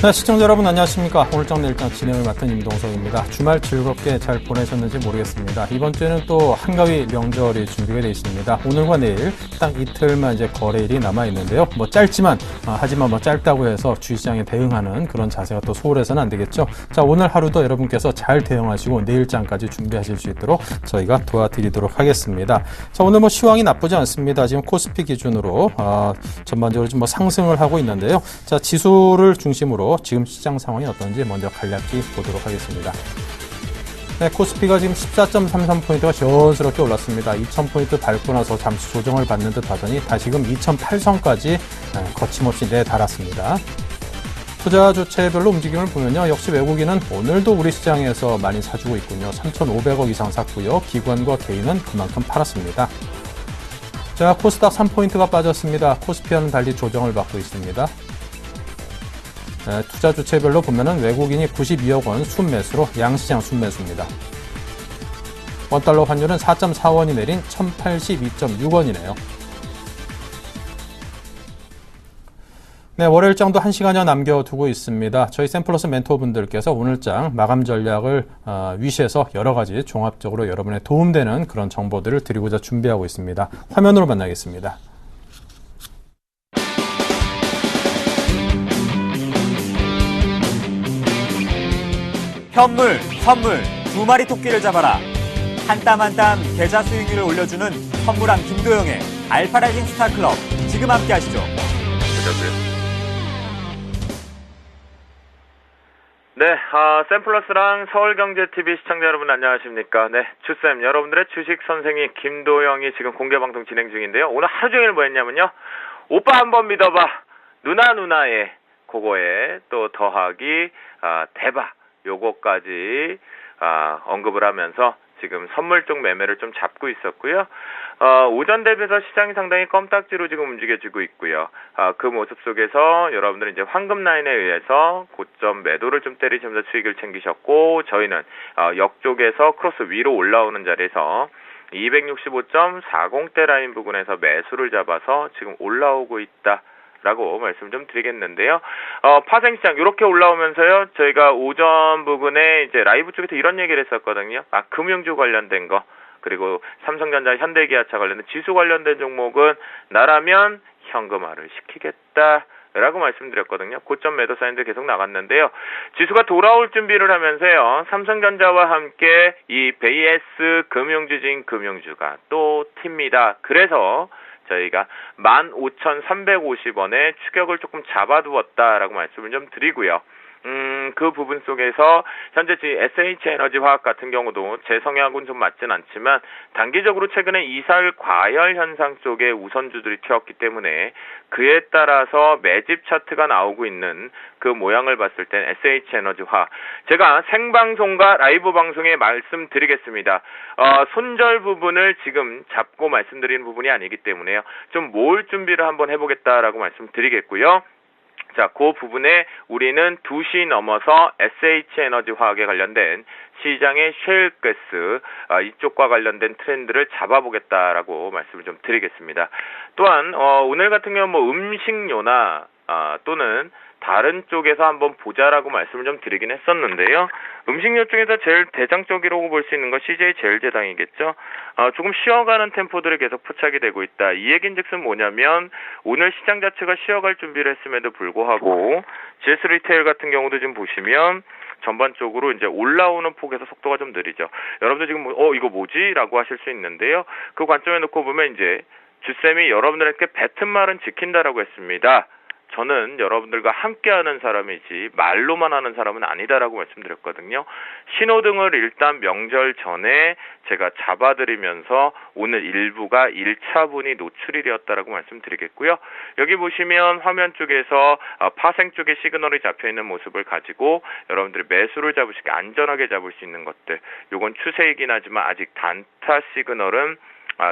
네, 시청자 여러분 안녕하십니까. 오늘장 내일장 진행을 맡은 임동석입니다. 주말 즐겁게 잘 보내셨는지 모르겠습니다. 이번 주에는 또 한가위 명절이 준비가 되어 있습니다. 오늘과 내일 딱 이틀만 이제 거래일이 남아있는데요. 뭐 짧지만 하지만 뭐 짧다고 해서 주시장에 대응하는 그런 자세가 또 소홀해서는 안 되겠죠. 자, 오늘 하루도 여러분께서 잘 대응하시고 내일장까지 준비하실 수 있도록 저희가 도와드리도록 하겠습니다. 자, 오늘 뭐 시황이 나쁘지 않습니다. 지금 코스피 기준으로 전반적으로 좀 뭐 상승을 하고 있는데요. 자, 지수를 중심으로 지금 시장 상황이 어떤지 먼저 간략히 보도록 하겠습니다. 네, 코스피가 지금 14.33포인트가 시원스럽게 올랐습니다. 2000포인트 밟고 나서 잠시 조정을 받는 듯 하더니 다시금 2008선까지 거침없이 내달았습니다. 투자 주체별로 움직임을 보면요. 역시 외국인은 오늘도 우리 시장에서 많이 사주고 있군요. 3,500억 이상 샀고요. 기관과 개인은 그만큼 팔았습니다. 자, 코스닥 3포인트가 빠졌습니다. 코스피와는 달리 조정을 받고 있습니다. 투자 주체별로 보면은 외국인이 92억 원 순매수로 양시장 순매수입니다. 원달러 환율은 4.4원이 내린 1082.6원이네요. 네, 월요일장도 1시간여 남겨두고 있습니다. 저희 샘플러스 멘토분들께서 오늘장 마감 전략을 위시해서 여러 가지 종합적으로 여러분의 도움되는 그런 정보들을 드리고자 준비하고 있습니다. 화면으로 만나겠습니다. 현물, 선물, 두 마리 토끼를 잡아라. 한 땀 한 땀 계좌 수익률을 올려주는 선물왕 김도영의 알파라이징 스타클럽. 지금 함께 하시죠. 네, 샘플러스랑 서울경제TV 시청자 여러분 안녕하십니까. 네, 주쌤, 여러분들의 주식 선생님 김도영이 지금 공개방송 진행 중인데요. 오늘 하루 종일 뭐 했냐면요. 오빠 한번 믿어봐. 누나의 그거에 또 더하기 대박. 요거까지 언급을 하면서 지금 선물 쪽 매매를 좀 잡고 있었고요. 오전 대비해서 시장이 상당히 껌딱지로 지금 움직여지고 있고요. 그 모습 속에서 여러분들은 이제 황금 라인에 의해서 고점 매도를 좀 때리시면서 수익을 챙기셨고, 저희는 역쪽에서 크로스 위로 올라오는 자리에서 265.40대 라인 부근에서 매수를 잡아서 지금 올라오고 있다. 라고 말씀 좀 드리겠는데요. 파생시장 이렇게 올라오면서요. 저희가 오전 부근에 이제 라이브 쪽에서 이런 얘기를 했었거든요. 금융주 관련된 거, 그리고 삼성전자, 현대기아차 관련된 지수 관련된 종목은 나라면 현금화를 시키겠다. 라고 말씀드렸거든요. 고점 매도 사인들 계속 나갔는데요. 지수가 돌아올 준비를 하면서요. 삼성전자와 함께 이 베이에스 금융주진 금융주가 또 튑니다. 그래서 저희가 15,350원에 추격을 조금 잡아두었다라고 말씀을 좀 드리고요. 그 부분 속에서 현재 SH에너지화학 같은 경우도 제 성향하고는 좀 맞진 않지만 단기적으로 최근에 이사율 과열 현상 쪽에 우선주들이 튀었기 때문에 그에 따라서 매집 차트가 나오고 있는 그 모양을 봤을 땐 SH에너지화학 제가 생방송과 라이브 방송에 말씀드리겠습니다. 손절 부분을 지금 잡고 말씀드리는 부분이 아니기 때문에요. 좀 모을 준비를 한번 해보겠다라고 말씀드리겠고요. 자, 그 부분에 우리는 2시 넘어서 SH에너지화학에 관련된 시장의 셰일가스 이쪽과 관련된 트렌드를 잡아보겠다라고 말씀을 좀 드리겠습니다. 또한 오늘 같은 경우 뭐 음식료나 또는 다른 쪽에서 한번 보자라고 말씀을 좀 드리긴 했었는데요. 음식료 중에서 제일 대장적이라고 볼 수 있는 건 CJ 제일제당이겠죠. 조금 쉬어가는 템포들이 계속 포착이 되고 있다. 이 얘기인즉슨 뭐냐면 오늘 시장 자체가 쉬어갈 준비를 했음에도 불구하고 GS 리테일 같은 경우도 지금 보시면 전반적으로 이제 올라오는 폭에서 속도가 좀 느리죠. 여러분들 지금 이거 뭐지? 라고 하실 수 있는데요. 그 관점에 놓고 보면 이제 주쌤이 여러분들에게 뱉은 말은 지킨다라고 했습니다. 저는 여러분들과 함께하는 사람이지 말로만 하는 사람은 아니다라고 말씀드렸거든요. 신호등을 일단 명절 전에 제가 잡아드리면서 오늘 일부가 1차분이 노출이 되었다라고 말씀드리겠고요. 여기 보시면 화면 쪽에서 파생 쪽에 시그널이 잡혀있는 모습을 가지고 여러분들이 매수를 잡으시게 안전하게 잡을 수 있는 것들, 요건 추세이긴 하지만 아직 단타 시그널은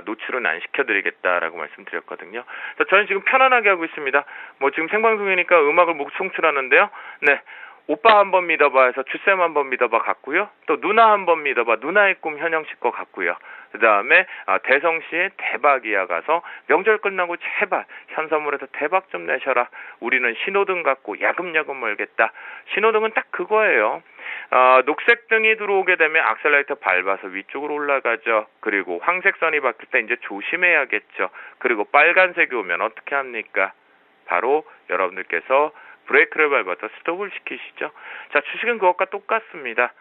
노출은 안 시켜드리겠다라고 말씀드렸거든요. 저는 지금 편안하게 하고 있습니다. 뭐 지금 생방송이니까 음악을 못 송출하는데요. 네, 오빠 한번 믿어봐 해서 주쌤 한번 믿어봐 같고요. 또 누나 한번 믿어봐 누나의 꿈 현영 씨 거 같고요. 그 다음에 대성시에 대박이야 가서 명절 끝나고 제발 현선물에서 대박 좀 내셔라. 우리는 신호등 갖고 야금야금 멀겠다. 신호등은 딱 그거예요. 녹색등이 들어오게 되면 악셀레이터 밟아서 위쪽으로 올라가죠. 그리고 황색선이 바뀔 때 이제 조심해야겠죠. 그리고 빨간색이 오면 어떻게 합니까? 바로 여러분들께서 브레이크를 밟아서 스톱을 시키시죠. 자, 주식은 그것과 똑같습니다.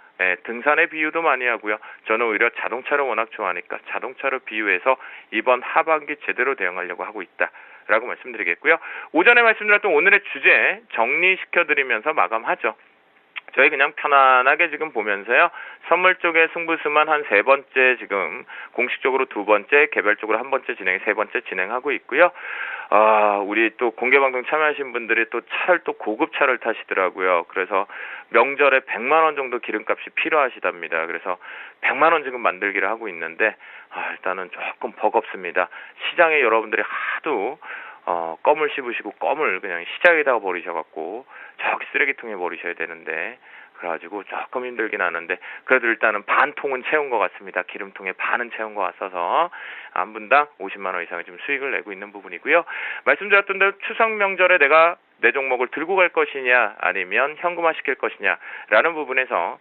등산의 비유도 많이 하고요. 저는 오히려 자동차를 워낙 좋아하니까 자동차를 비유해서 이번 하반기 제대로 대응하려고 하고 있다라고 말씀드리겠고요. 오전에 말씀드렸던 오늘의 주제 정리시켜드리면서 마감하죠. 저희 그냥 편안하게 지금 보면서요. 선물 쪽에 승부수만 한 3번째 지금 공식적으로 2번째, 개별적으로 1번째 진행, 3번째 진행하고 있고요. 우리 또 공개방송 참여하신 분들이 또 차를 또 고급 차를 타시더라고요. 그래서 명절에 100만 원 정도 기름값이 필요하시답니다. 그래서 100만 원 지금 만들기를 하고 있는데 일단은 조금 버겁습니다. 시장에 여러분들이 하도 껌을 씹으시고 껌을 그냥 시장에다가 버리셔갖고 저기 쓰레기통에 버리셔야 되는데 그래가지고 조금 힘들긴 하는데 그래도 일단은 반 통은 채운 것 같습니다. 기름통에 반은 채운 것 같아서 한 분당 50만 원 이상의 지금 수익을 내고 있는 부분이고요. 말씀드렸던 대로 추석 명절에 내가 내 종목을 들고 갈 것이냐 아니면 현금화 시킬 것이냐라는 부분에서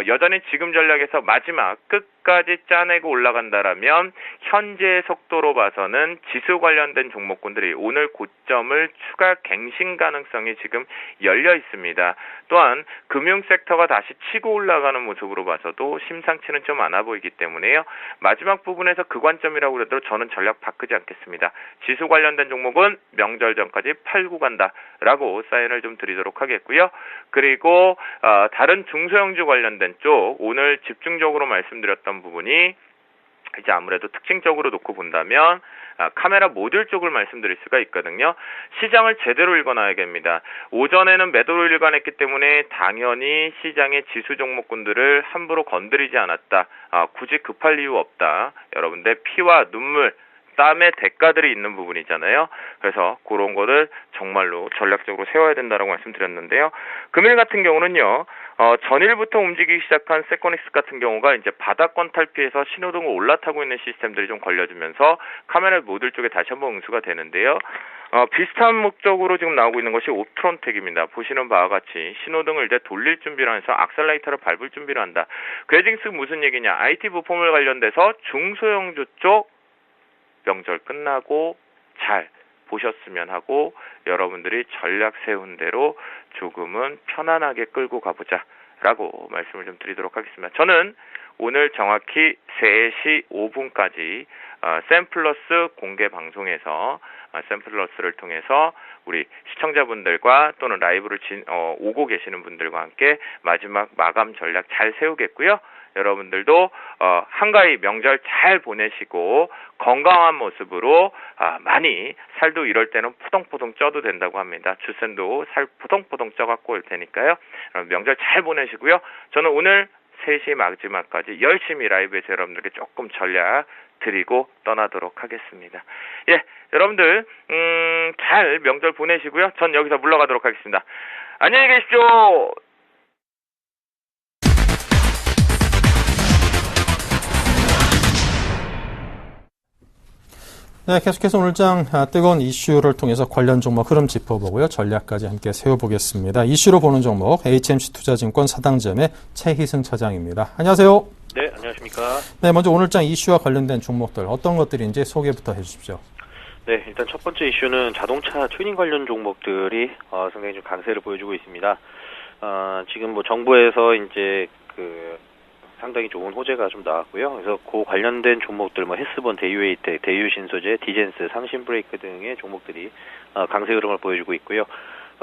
여전히 지금 전략에서 마지막 끝까지 짜내고 올라간다라면 현재의 속도로 봐서는 지수 관련된 종목군들이 오늘 고점을 추가 갱신 가능성이 지금 열려 있습니다. 또한 금융 섹터가 다시 치고 올라가는 모습으로 봐서도 심상치는 좀 않아 보이기 때문에요. 마지막 부분에서 그 관점이라고 그래도 저는 전략 바꾸지 않겠습니다. 지수 관련된 종목은 명절 전까지 팔고 간다. 라고 사인을 좀 드리도록 하겠고요. 그리고 다른 중소형주 관련된 쪽 오늘 집중적으로 말씀드렸던 부분이 이제 아무래도 특징적으로 놓고 본다면 카메라 모듈 쪽을 말씀드릴 수가 있거든요. 시장을 제대로 읽어놔야 됩니다. 오전에는 매도를 일관했기 때문에 당연히 시장의 지수 종목군들을 함부로 건드리지 않았다. 굳이 급할 이유 없다. 여러분들 피와 눈물 땀의 대가들이 있는 부분이잖아요. 그래서 그런 거를 정말로 전략적으로 세워야 된다라고 말씀드렸는데요. 금일 같은 경우는요. 전일부터 움직이기 시작한 세코닉스 같은 경우가 이제 바닥권 탈피해서 신호등을 올라타고 있는 시스템들이 좀 걸려주면서 카메라 모듈 쪽에 다시 한번 응수가 되는데요. 비슷한 목적으로 지금 나오고 있는 것이 옵트론텍입니다. 보시는 바와 같이 신호등을 이제 돌릴 준비를 하면서 악셀레이터를 밟을 준비를 한다. 그래징스 무슨 얘기냐? IT 부품을 관련돼서 중소형주 쪽 명절 끝나고 잘 보셨으면 하고 여러분들이 전략 세운 대로 조금은 편안하게 끌고 가보자 라고 말씀을 좀 드리도록 하겠습니다. 저는 오늘 정확히 3시 5분까지 샘플러스 공개 방송에서 샘플러스를 통해서 우리 시청자분들과 또는 라이브를 오고 계시는 분들과 함께 마지막 마감 전략 잘 세우겠고요. 여러분들도 한가위 명절 잘 보내시고 건강한 모습으로 많이 살도 이럴 때는 포동포동 쪄도 된다고 합니다. 주센도 살 포동포동 쪄갖고 올 테니까요. 명절 잘 보내시고요. 저는 오늘 3시 마지막까지 열심히 라이브에서 여러분들께 조금 전략 드리고 떠나도록 하겠습니다. 예, 여러분들 잘 명절 보내시고요. 전 여기서 물러가도록 하겠습니다. 안녕히 계십시오. 네, 계속해서 오늘장 뜨거운 이슈를 통해서 관련 종목 흐름 짚어보고요. 전략까지 함께 세워보겠습니다. 이슈로 보는 종목 HMC 투자증권 사당점의 최희승 차장입니다. 안녕하세요. 네, 안녕하십니까. 네, 먼저 오늘장 이슈와 관련된 종목들 어떤 것들인지 소개부터 해주십시오. 네, 일단 첫 번째 이슈는 자동차 튜닝 관련 종목들이 상당히 좀 강세를 보여주고 있습니다. 지금 뭐 정부에서 이제 상당히 좋은 호재가 좀 나왔고요. 그래서 그 관련된 종목들, 헬스본, 대유에이텍, 대유신소재, 디젠스, 상신브레이크 등의 종목들이 강세 흐름을 보여주고 있고요.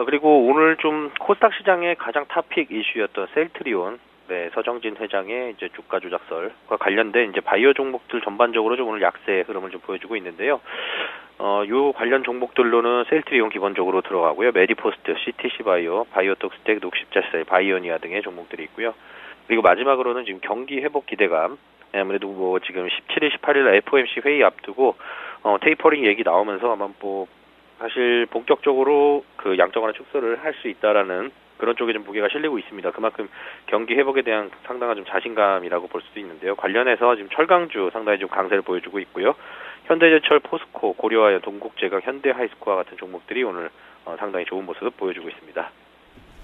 그리고 오늘 좀 코스닥 시장의 가장 탑픽 이슈였던 셀트리온, 네, 서정진 회장의 이제 주가 조작설과 관련된 이제 바이오 종목들 전반적으로 좀 오늘 약세 흐름을 좀 보여주고 있는데요. 요 관련 종목들로는 셀트리온 기본적으로 들어가고요. 메디포스트, CTC 바이오, 바이오톡스텍, 녹십자셀, 바이오니아 등의 종목들이 있고요. 그리고 마지막으로는 지금 경기 회복 기대감. 아무래도 뭐 지금 17일, 18일 FOMC 회의 앞두고 테이퍼링 얘기 나오면서 아마 뭐 사실 본격적으로 그 양적 완화 축소를 할 수 있다라는 그런 쪽에 좀 무게가 실리고 있습니다. 그만큼 경기 회복에 대한 상당한 좀 자신감이라고 볼 수도 있는데요. 관련해서 지금 철강주 상당히 좀 강세를 보여주고 있고요. 현대제철, 포스코, 고려아연, 동국제강, 현대하이스코어 같은 종목들이 오늘 상당히 좋은 모습을 보여주고 있습니다.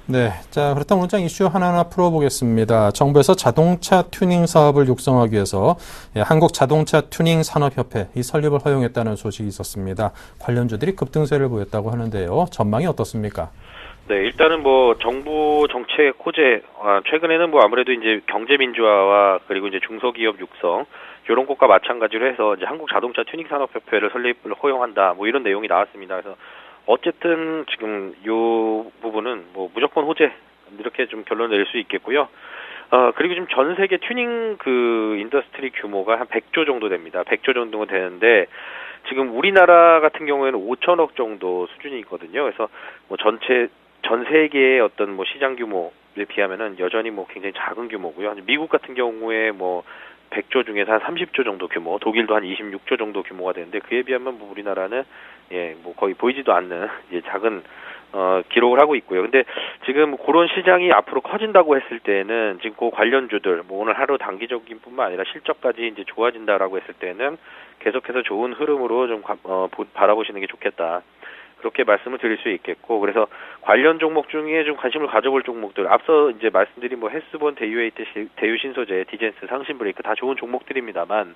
네, 자 그렇다면 오늘장 이슈 하나하나 풀어보겠습니다. 정부에서 자동차 튜닝 사업을 육성하기 위해서 한국자동차튜닝산업협회 이 설립을 허용했다는 소식이 있었습니다. 관련주들이 급등세를 보였다고 하는데요. 전망이 어떻습니까? 네, 일단은 뭐 정부 정책 호재, 최근에는 뭐 아무래도 이제 경제 민주화와 그리고 이제 중소기업 육성 이런 것과 마찬가지로 해서 이제 한국자동차튜닝산업협회를 설립을 허용한다, 뭐 이런 내용이 나왔습니다. 그래서 어쨌든 지금 요 부분은 뭐 무조건 호재 이렇게 좀 결론을 내릴 수 있겠고요. 그리고 지금 전 세계 튜닝 그 인더스트리 규모가 한 100조 정도 됩니다. 100조 정도 되는데 지금 우리나라 같은 경우에는 5천억 정도 수준이 있거든요. 그래서 뭐 전 세계의 어떤 뭐 시장 규모에 비하면은 여전히 뭐 굉장히 작은 규모고요. 미국 같은 경우에 뭐 100조 중에서 한 30조 정도 규모, 독일도 한 26조 정도 규모가 되는데 그에 비하면 뭐 우리나라는 뭐 거의 보이지도 않는 작은 기록을 하고 있고요. 근데 지금 그런 시장이 앞으로 커진다고 했을 때는 지금 그 관련주들 뭐 오늘 하루 단기적인 뿐만 아니라 실적까지 이제 좋아진다라고 했을 때는 계속해서 좋은 흐름으로 좀 바라보시는 게 좋겠다. 그렇게 말씀을 드릴 수 있겠고, 그래서 관련 종목 중에 좀 관심을 가져볼 종목들, 앞서 이제 말씀드린 뭐 헬스본, 대유신소재, 디젠스, 상신브레이크 다 좋은 종목들입니다만,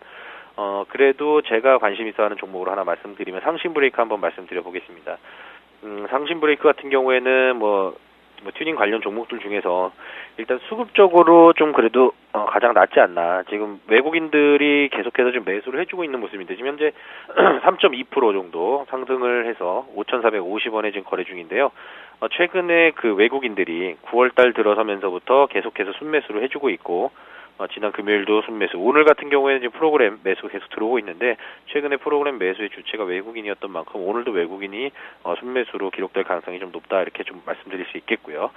그래도 제가 관심 있어 하는 종목으로 하나 말씀드리면 상신브레이크 한번 말씀드려 보겠습니다. 상신브레이크 같은 경우에는 뭐 튜닝 관련 종목들 중에서 일단 수급적으로 좀 그래도 가장 낫지 않나. 지금 외국인들이 계속해서 좀 매수를 해주고 있는 모습인데 지금 현재 3.2% 정도 상승을 해서 5,450원에 지금 거래 중인데요. 최근에 그 외국인들이 9월달 들어서면서부터 계속해서 순매수를 해주고 있고 지난 금요일도 순매수, 오늘 같은 경우에는 지금 프로그램 매수 계속 들어오고 있는데 최근에 프로그램 매수의 주체가 외국인이었던 만큼 오늘도 외국인이 순매수로 기록될 가능성이 좀 높다 이렇게 좀 말씀드릴 수 있겠고요.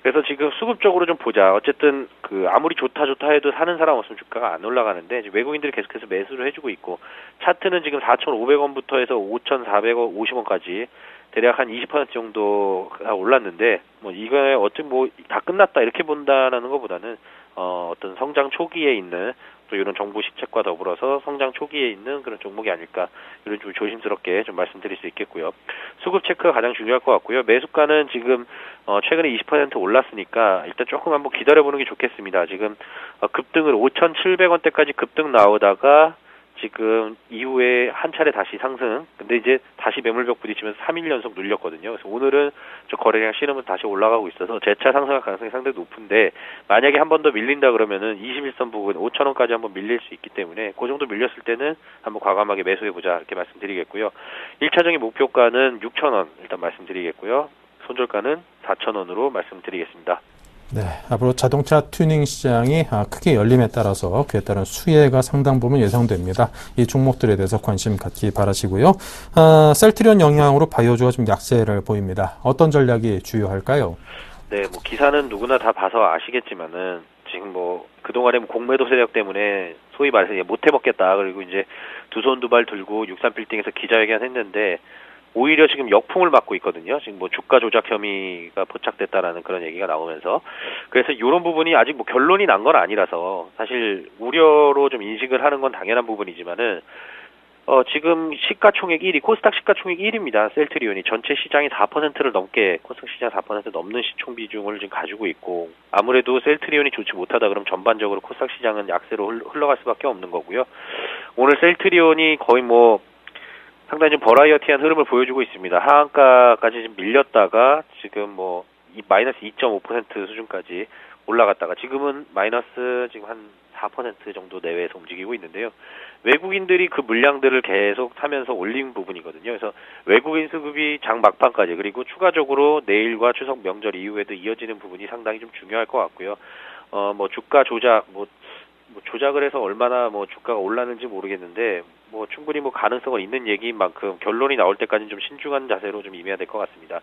그래서 지금 수급적으로 좀 보자. 어쨌든 그 아무리 좋다 해도 사는 사람 없으면 주가가 안 올라가는데 외국인들이 계속해서 매수를 해주고 있고 차트는 지금 4,500원부터 해서 5,450원까지 대략 한 20% 정도가 올랐는데 뭐 이거에 어쨌든 뭐 다 끝났다 이렇게 본다라는 것보다는 어떤 성장 초기에 있는 또 이런 정부 시책과 더불어서 성장 초기에 있는 그런 종목이 아닐까 이런 좀 조심스럽게 좀 말씀드릴 수 있겠고요. 수급 체크가 가장 중요할 것 같고요. 매수가는 지금 최근에 20% 올랐으니까 일단 조금 한번 기다려보는 게 좋겠습니다. 지금 급등을 5,700원대까지 급등 나오다가 지금 이후에 한 차례 다시 상승. 근데 이제 다시 매물벽 부딪히면서 3일 연속 눌렸거든요. 그래서 오늘은 저 거래량 실으면서 다시 올라가고 있어서 재차 상승할 가능성이 상당히 높은데 만약에 한 번 더 밀린다 그러면은 21선 부근 5,000원까지 한번 밀릴 수 있기 때문에 그 정도 밀렸을 때는 한번 과감하게 매수해보자 이렇게 말씀드리겠고요. 1차적인 목표가는 6,000원 일단 말씀드리겠고요. 손절가는 4,000원으로 말씀드리겠습니다. 네, 앞으로 자동차 튜닝 시장이 크게 열림에 따라서 그에 따른 수혜가 상당 부분 예상됩니다. 이 종목들에 대해서 관심 갖기 바라시고요. 셀트리온 영향으로 바이오주가 좀 약세를 보입니다. 어떤 전략이 주요할까요? 네, 뭐 기사는 누구나 다 봐서 아시겠지만은 지금 뭐 그동안에 뭐 공매도 세력 때문에 소위 말해서 못 해먹겠다. 그리고 이제 두 손 두 발 들고 63빌딩에서 기자회견 했는데 오히려 지금 역풍을 맞고 있거든요. 지금 뭐 주가 조작 혐의가 포착됐다라는 그런 얘기가 나오면서 그래서 이런 부분이 아직 뭐 결론이 난 건 아니라서 사실 우려로 좀 인식을 하는 건 당연한 부분이지만은 지금 시가총액 1위, 코스닥 시가총액 1위입니다. 셀트리온이 전체 시장이 4%를 넘게 코스닥 시장 4% 넘는 시총 비중을 지금 가지고 있고 아무래도 셀트리온이 좋지 못하다 그럼 전반적으로 코스닥 시장은 약세로 흘러갈 수밖에 없는 거고요. 오늘 셀트리온이 거의 뭐 상당히 좀 버라이어티한 흐름을 보여주고 있습니다. 하한가까지 좀 밀렸다가 지금 뭐 마이너스 2.5% 수준까지 올라갔다가 지금은 마이너스 지금 한 4% 정도 내외에서 움직이고 있는데요. 외국인들이 그 물량들을 계속 타면서 올린 부분이거든요. 그래서 외국인 수급이 장 막판까지 그리고 추가적으로 내일과 추석 명절 이후에도 이어지는 부분이 상당히 좀 중요할 것 같고요. 뭐 주가 조작 뭐 조작을 해서 얼마나 뭐 주가가 올랐는지 모르겠는데 뭐 충분히 뭐 가능성은 있는 얘기인 만큼 결론이 나올 때까지는 좀 신중한 자세로 좀 임해야 될 것 같습니다.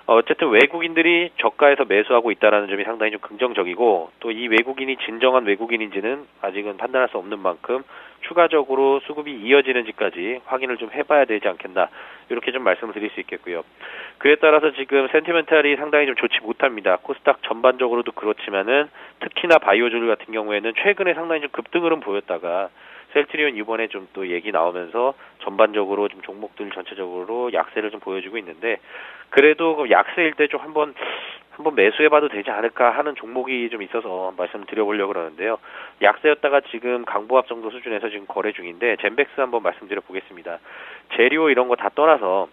어쨌든 외국인들이 저가에서 매수하고 있다는 점이 상당히 좀 긍정적이고 또 이 외국인이 진정한 외국인인지는 아직은 판단할 수 없는 만큼 추가적으로 수급이 이어지는지까지 확인을 좀 해봐야 되지 않겠나 이렇게 좀 말씀을 드릴 수 있겠고요. 그에 따라서 지금 센티멘탈이 상당히 좀 좋지 못합니다. 코스닥 전반적으로도 그렇지만은 특히나 바이오주들 같은 경우에는 최근에 상당히 좀 급등을 보였다가 셀트리온 이번에 좀 또 얘기 나오면서 전반적으로 좀 종목들 전체적으로 약세를 좀 보여주고 있는데 그래도 약세일 때 좀 한번 매수해봐도 되지 않을까 하는 종목이 좀 있어서 말씀드려보려고 그러는데요. 약세였다가 지금 강보합 정도 수준에서 지금 거래 중인데 젠백스 한번 말씀드려 보겠습니다. 재료 이런 거 다 떠나서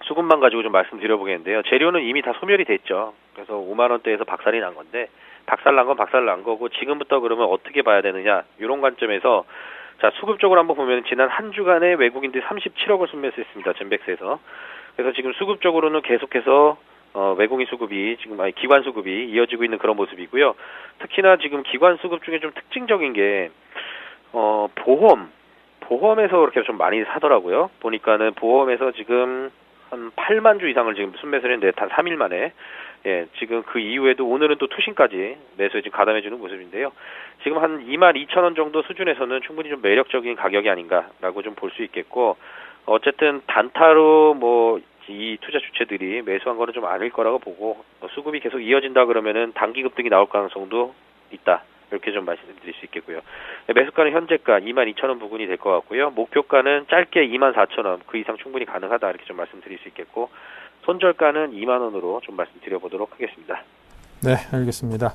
수급만 가지고 좀 말씀드려보겠는데요. 재료는 이미 다 소멸이 됐죠. 그래서 5만 원대에서 박살이 난 건데 박살난 건 박살난 거고 지금부터 그러면 어떻게 봐야 되느냐 이런 관점에서 자 수급적으로 한번 보면 지난 한 주간에 외국인들이 37억을 순매수했습니다. 젠백스에서. 그래서 지금 수급적으로는 계속해서 외국인 수급이 기관 수급이 이어지고 있는 그런 모습이고요. 특히나 지금 기관 수급 중에 좀 특징적인 게 보험에서 그렇게 좀 많이 사더라고요. 보니까는 보험에서 지금 한 8만 주 이상을 지금 순매수를 했는데 단 3일 만에 예, 지금 그 이후에도 오늘은 또 투신까지 매수에 지금 가담해주는 모습인데요. 지금 한 22,000원 정도 수준에서는 충분히 좀 매력적인 가격이 아닌가라고 좀 볼 수 있겠고, 어쨌든 단타로 뭐 이 투자 주체들이 매수한 거는 좀 아닐 거라고 보고 수급이 계속 이어진다 그러면은 단기 급등이 나올 가능성도 있다. 이렇게 좀 말씀드릴 수 있겠고요. 매수가는 현재가 22,000원 부근이 될 것 같고요. 목표가는 짧게 24,000원 그 이상 충분히 가능하다 이렇게 좀 말씀드릴 수 있겠고 손절가는 2만 원으로 좀 말씀드려보도록 하겠습니다. 네, 알겠습니다.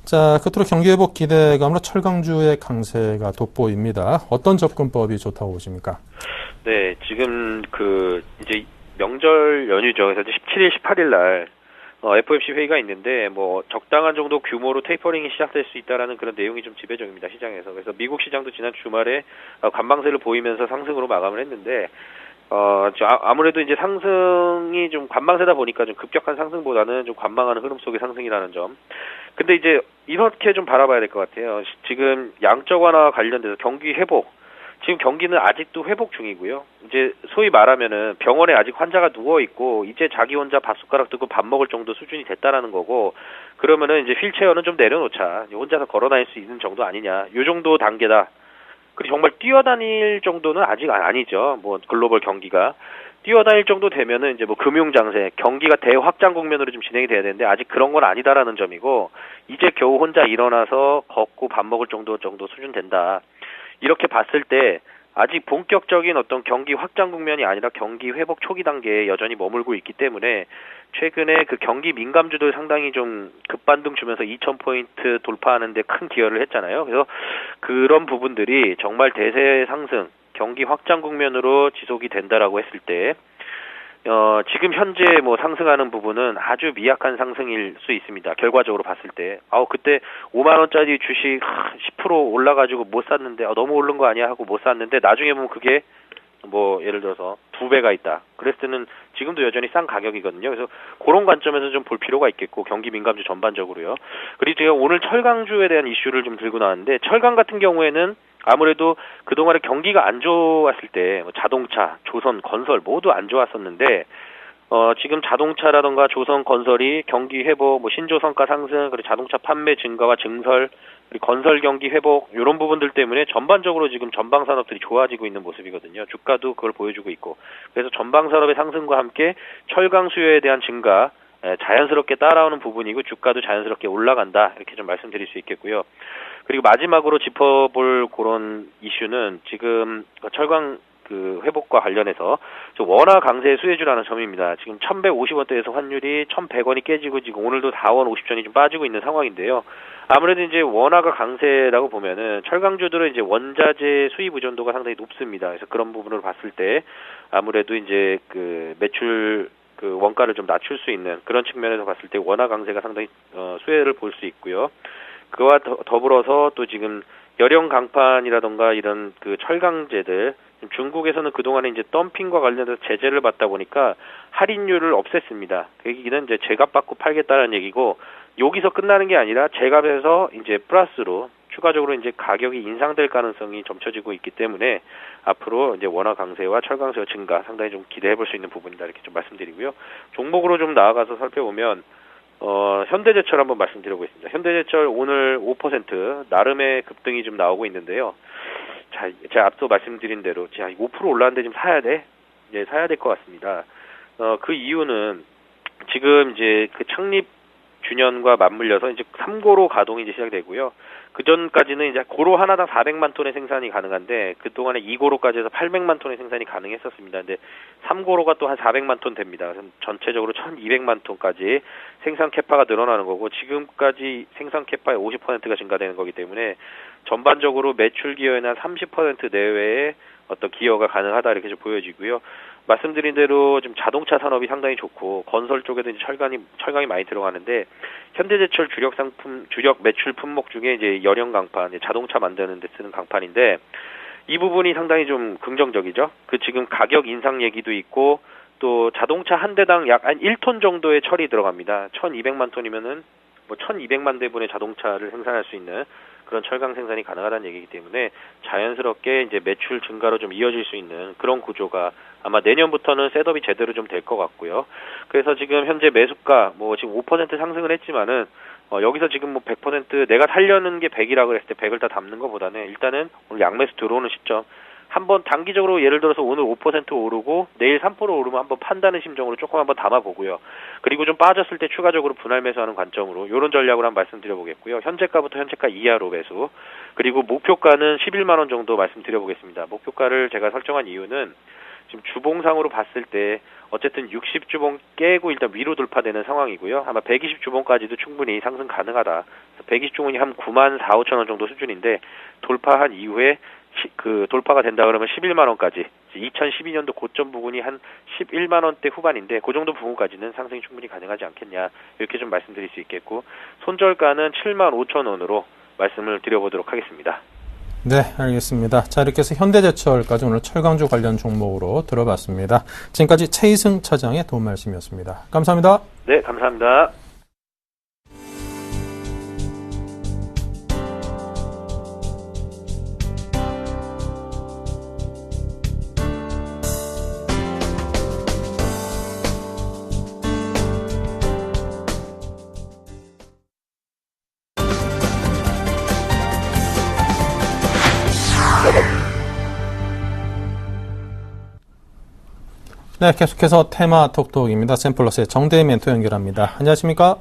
자, 끝으로 경기 회복 기대감으로 철강주의 강세가 돋보입니다. 어떤 접근법이 좋다고 보십니까? 네, 지금 이제 명절 연휴죠. 그래서 17일, 18일 날 FOMC 회의가 있는데 뭐 적당한 정도 규모로 테이퍼링이 시작될 수 있다라는 그런 내용이 좀 지배적입니다. 시장에서. 그래서 미국 시장도 지난 주말에 관망세를 보이면서 상승으로 마감을 했는데 아무래도 이제 상승이 좀 관망세다 보니까 좀 급격한 상승보다는 좀 관망하는 흐름 속의 상승이라는 점. 근데 이제 이렇게 좀 바라봐야 될 것 같아요. 지금 양적 완화와 관련돼서 경기 회복. 지금 경기는 아직도 회복 중이고요. 이제 소위 말하면은 병원에 아직 환자가 누워 있고 이제 자기 혼자 밥숟가락 들고 밥 먹을 정도 수준이 됐다라는 거고 그러면은 이제 휠체어는 좀 내려놓자. 혼자서 걸어 다닐 수 있는 정도 아니냐. 요 정도 단계다. 그리고 정말 뛰어다닐 정도는 아직 아니죠. 뭐 글로벌 경기가 뛰어다닐 정도 되면은 이제 뭐 금융 장세, 경기가 대확장 국면으로 좀 진행이 돼야 되는데 아직 그런 건 아니다라는 점이고 이제 겨우 혼자 일어나서 걷고 밥 먹을 정도 수준 된다. 이렇게 봤을 때 아직 본격적인 어떤 경기 확장 국면이 아니라 경기 회복 초기 단계에 여전히 머물고 있기 때문에 최근에 그 경기 민감주들 상당히 좀 급반등 주면서 2,000포인트 돌파하는 데 큰 기여를 했잖아요. 그래서 그런 부분들이 정말 대세 상승, 경기 확장 국면으로 지속이 된다라고 했을 때 지금 현재 뭐 상승하는 부분은 아주 미약한 상승일 수 있습니다. 결과적으로 봤을 때. 그때 5만 원짜리 주식 10% 올라가지고 못 샀는데 너무 오른 거 아니야 하고 못 샀는데 나중에 보면 그게 뭐 예를 들어서 2배가 있다. 그랬을 때는 지금도 여전히 싼 가격이거든요. 그래서 그런 관점에서 좀 볼 필요가 있겠고 경기 민감주 전반적으로요. 그리고 제가 오늘 철강주에 대한 이슈를 좀 들고 나왔는데 철강 같은 경우에는 아무래도 그동안에 경기가 안 좋았을 때 자동차, 조선, 건설 모두 안 좋았었는데 지금 자동차라던가 조선, 건설이 경기 회복, 뭐 신조성가 상승, 그리고 자동차 판매 증가와 증설, 그리고 건설 경기 회복 이런 부분들 때문에 전반적으로 지금 전방 산업들이 좋아지고 있는 모습이거든요. 주가도 그걸 보여주고 있고 그래서 전방 산업의 상승과 함께 철강 수요에 대한 증가 자연스럽게 따라오는 부분이고 주가도 자연스럽게 올라간다 이렇게 좀 말씀드릴 수 있겠고요. 그리고 마지막으로 짚어볼 그런 이슈는 지금 철강 회복과 관련해서 원화 강세 수혜주라는 점입니다. 지금 1,150원대에서 환율이 1,100원이 깨지고 지금 오늘도 4원 50전이 좀 빠지고 있는 상황인데요. 아무래도 이제 원화가 강세라고 보면은 철강주들은 이제 원자재 수입 의존도가 상당히 높습니다. 그래서 그런 부분을 봤을 때 아무래도 이제 매출 원가를 좀 낮출 수 있는 그런 측면에서 봤을 때 원화 강세가 상당히 수혜를 볼 수 있고요. 그와 더불어서 또 지금 열형 강판이라던가 이런 철강제들 중국에서는 그동안에 이제 덤핑과 관련해서 제재를 받다 보니까 할인율을 없앴습니다. 그 얘기는 이제 제값 받고 팔겠다는 얘기고 여기서 끝나는 게 아니라 제값에서 이제 플러스로 추가적으로 이제 가격이 인상될 가능성이 점쳐지고 있기 때문에 앞으로 이제 원화 강세와 철 강세와 증가 상당히 좀 기대해 볼 수 있는 부분이다 이렇게 좀 말씀드리고요. 종목으로 좀 나아가서 살펴보면 현대제철 한번 말씀드려보겠습니다. 현대제철 오늘 5% 나름의 급등이 좀 나오고 있는데요. 자, 제가 앞서 말씀드린 대로, 자, 5% 올랐는데 지금 사야 돼? 이제 사야 될 것 같습니다. 그 이유는 지금 이제 그 창립 주년과 맞물려서 이제 3고로 가동이 이제 시작되고요. 그 전까지는 이제 고로 하나당 400만 톤의 생산이 가능한데 그동안에 2고로까지 해서 800만 톤의 생산이 가능했었습니다. 근데 3고로가 또 한 400만 톤 됩니다. 그래서 전체적으로 1200만 톤까지 생산 캐파가 늘어나는 거고 지금까지 생산 캐파의 50%가 증가되는 거기 때문에 전반적으로 매출 기여에는 한 30% 내외의 어떤 기여가 가능하다 이렇게 좀 보여지고요. 말씀드린 대로 지금 자동차 산업이 상당히 좋고 건설 쪽에도 이제 철강이 많이 들어가는데 현대제철 주력 매출 품목 중에 이제 열형 강판, 자동차 만드는 데 쓰는 강판인데 이 부분이 상당히 좀 긍정적이죠. 그 지금 가격 인상 얘기도 있고 또 자동차 한 대당 약 한 1톤 정도의 철이 들어갑니다. 1200만 톤이면은 뭐 1200만 대분의 자동차를 생산할 수 있는 그런 철강 생산이 가능하다는 얘기이기 때문에 자연스럽게 이제 매출 증가로 좀 이어질 수 있는 그런 구조가 아마 내년부터는 셋업이 제대로 좀 될 것 같고요. 그래서 지금 현재 매수가 뭐 지금 5% 상승을 했지만은 여기서 지금 뭐 100% 내가 살려는 게 100이라고 했을 때 100을 다 담는 것보다는 일단은 오늘 양매수 들어오는 시점 한번 단기적으로 예를 들어서 오늘 5% 오르고 내일 3% 오르면 한번 판다는 심정으로 조금 한번 담아보고요. 그리고 좀 빠졌을 때 추가적으로 분할 매수하는 관점으로 이런 전략으로 한번 말씀드려보겠고요. 현재가부터 현재가 이하로 매수. 그리고 목표가는 11만 원 정도 말씀드려보겠습니다. 목표가를 제가 설정한 이유는 지금 주봉상으로 봤을 때 어쨌든 60주봉 깨고 일단 위로 돌파되는 상황이고요. 아마 120주봉까지도 충분히 상승 가능하다. 120주봉이 한 9만 4, 5천 원 정도 수준인데 돌파한 이후에 그 돌파가 된다 그러면 11만 원까지 2012년도 고점 부분이 한 11만 원대 후반인데 그 정도 부분까지는 상승이 충분히 가능하지 않겠냐 이렇게 좀 말씀드릴 수 있겠고 손절가는 7만 5천 원으로 말씀을 드려보도록 하겠습니다. 네, 알겠습니다. 자, 이렇게 해서 현대제철까지 오늘 철강주 관련 종목으로 들어봤습니다. 지금까지 최희승 차장의 도움 말씀이었습니다. 감사합니다. 네, 감사합니다. 네, 계속해서 테마 톡톡입니다. 샘플러스의 정대희 멘토 연결합니다. 안녕하십니까?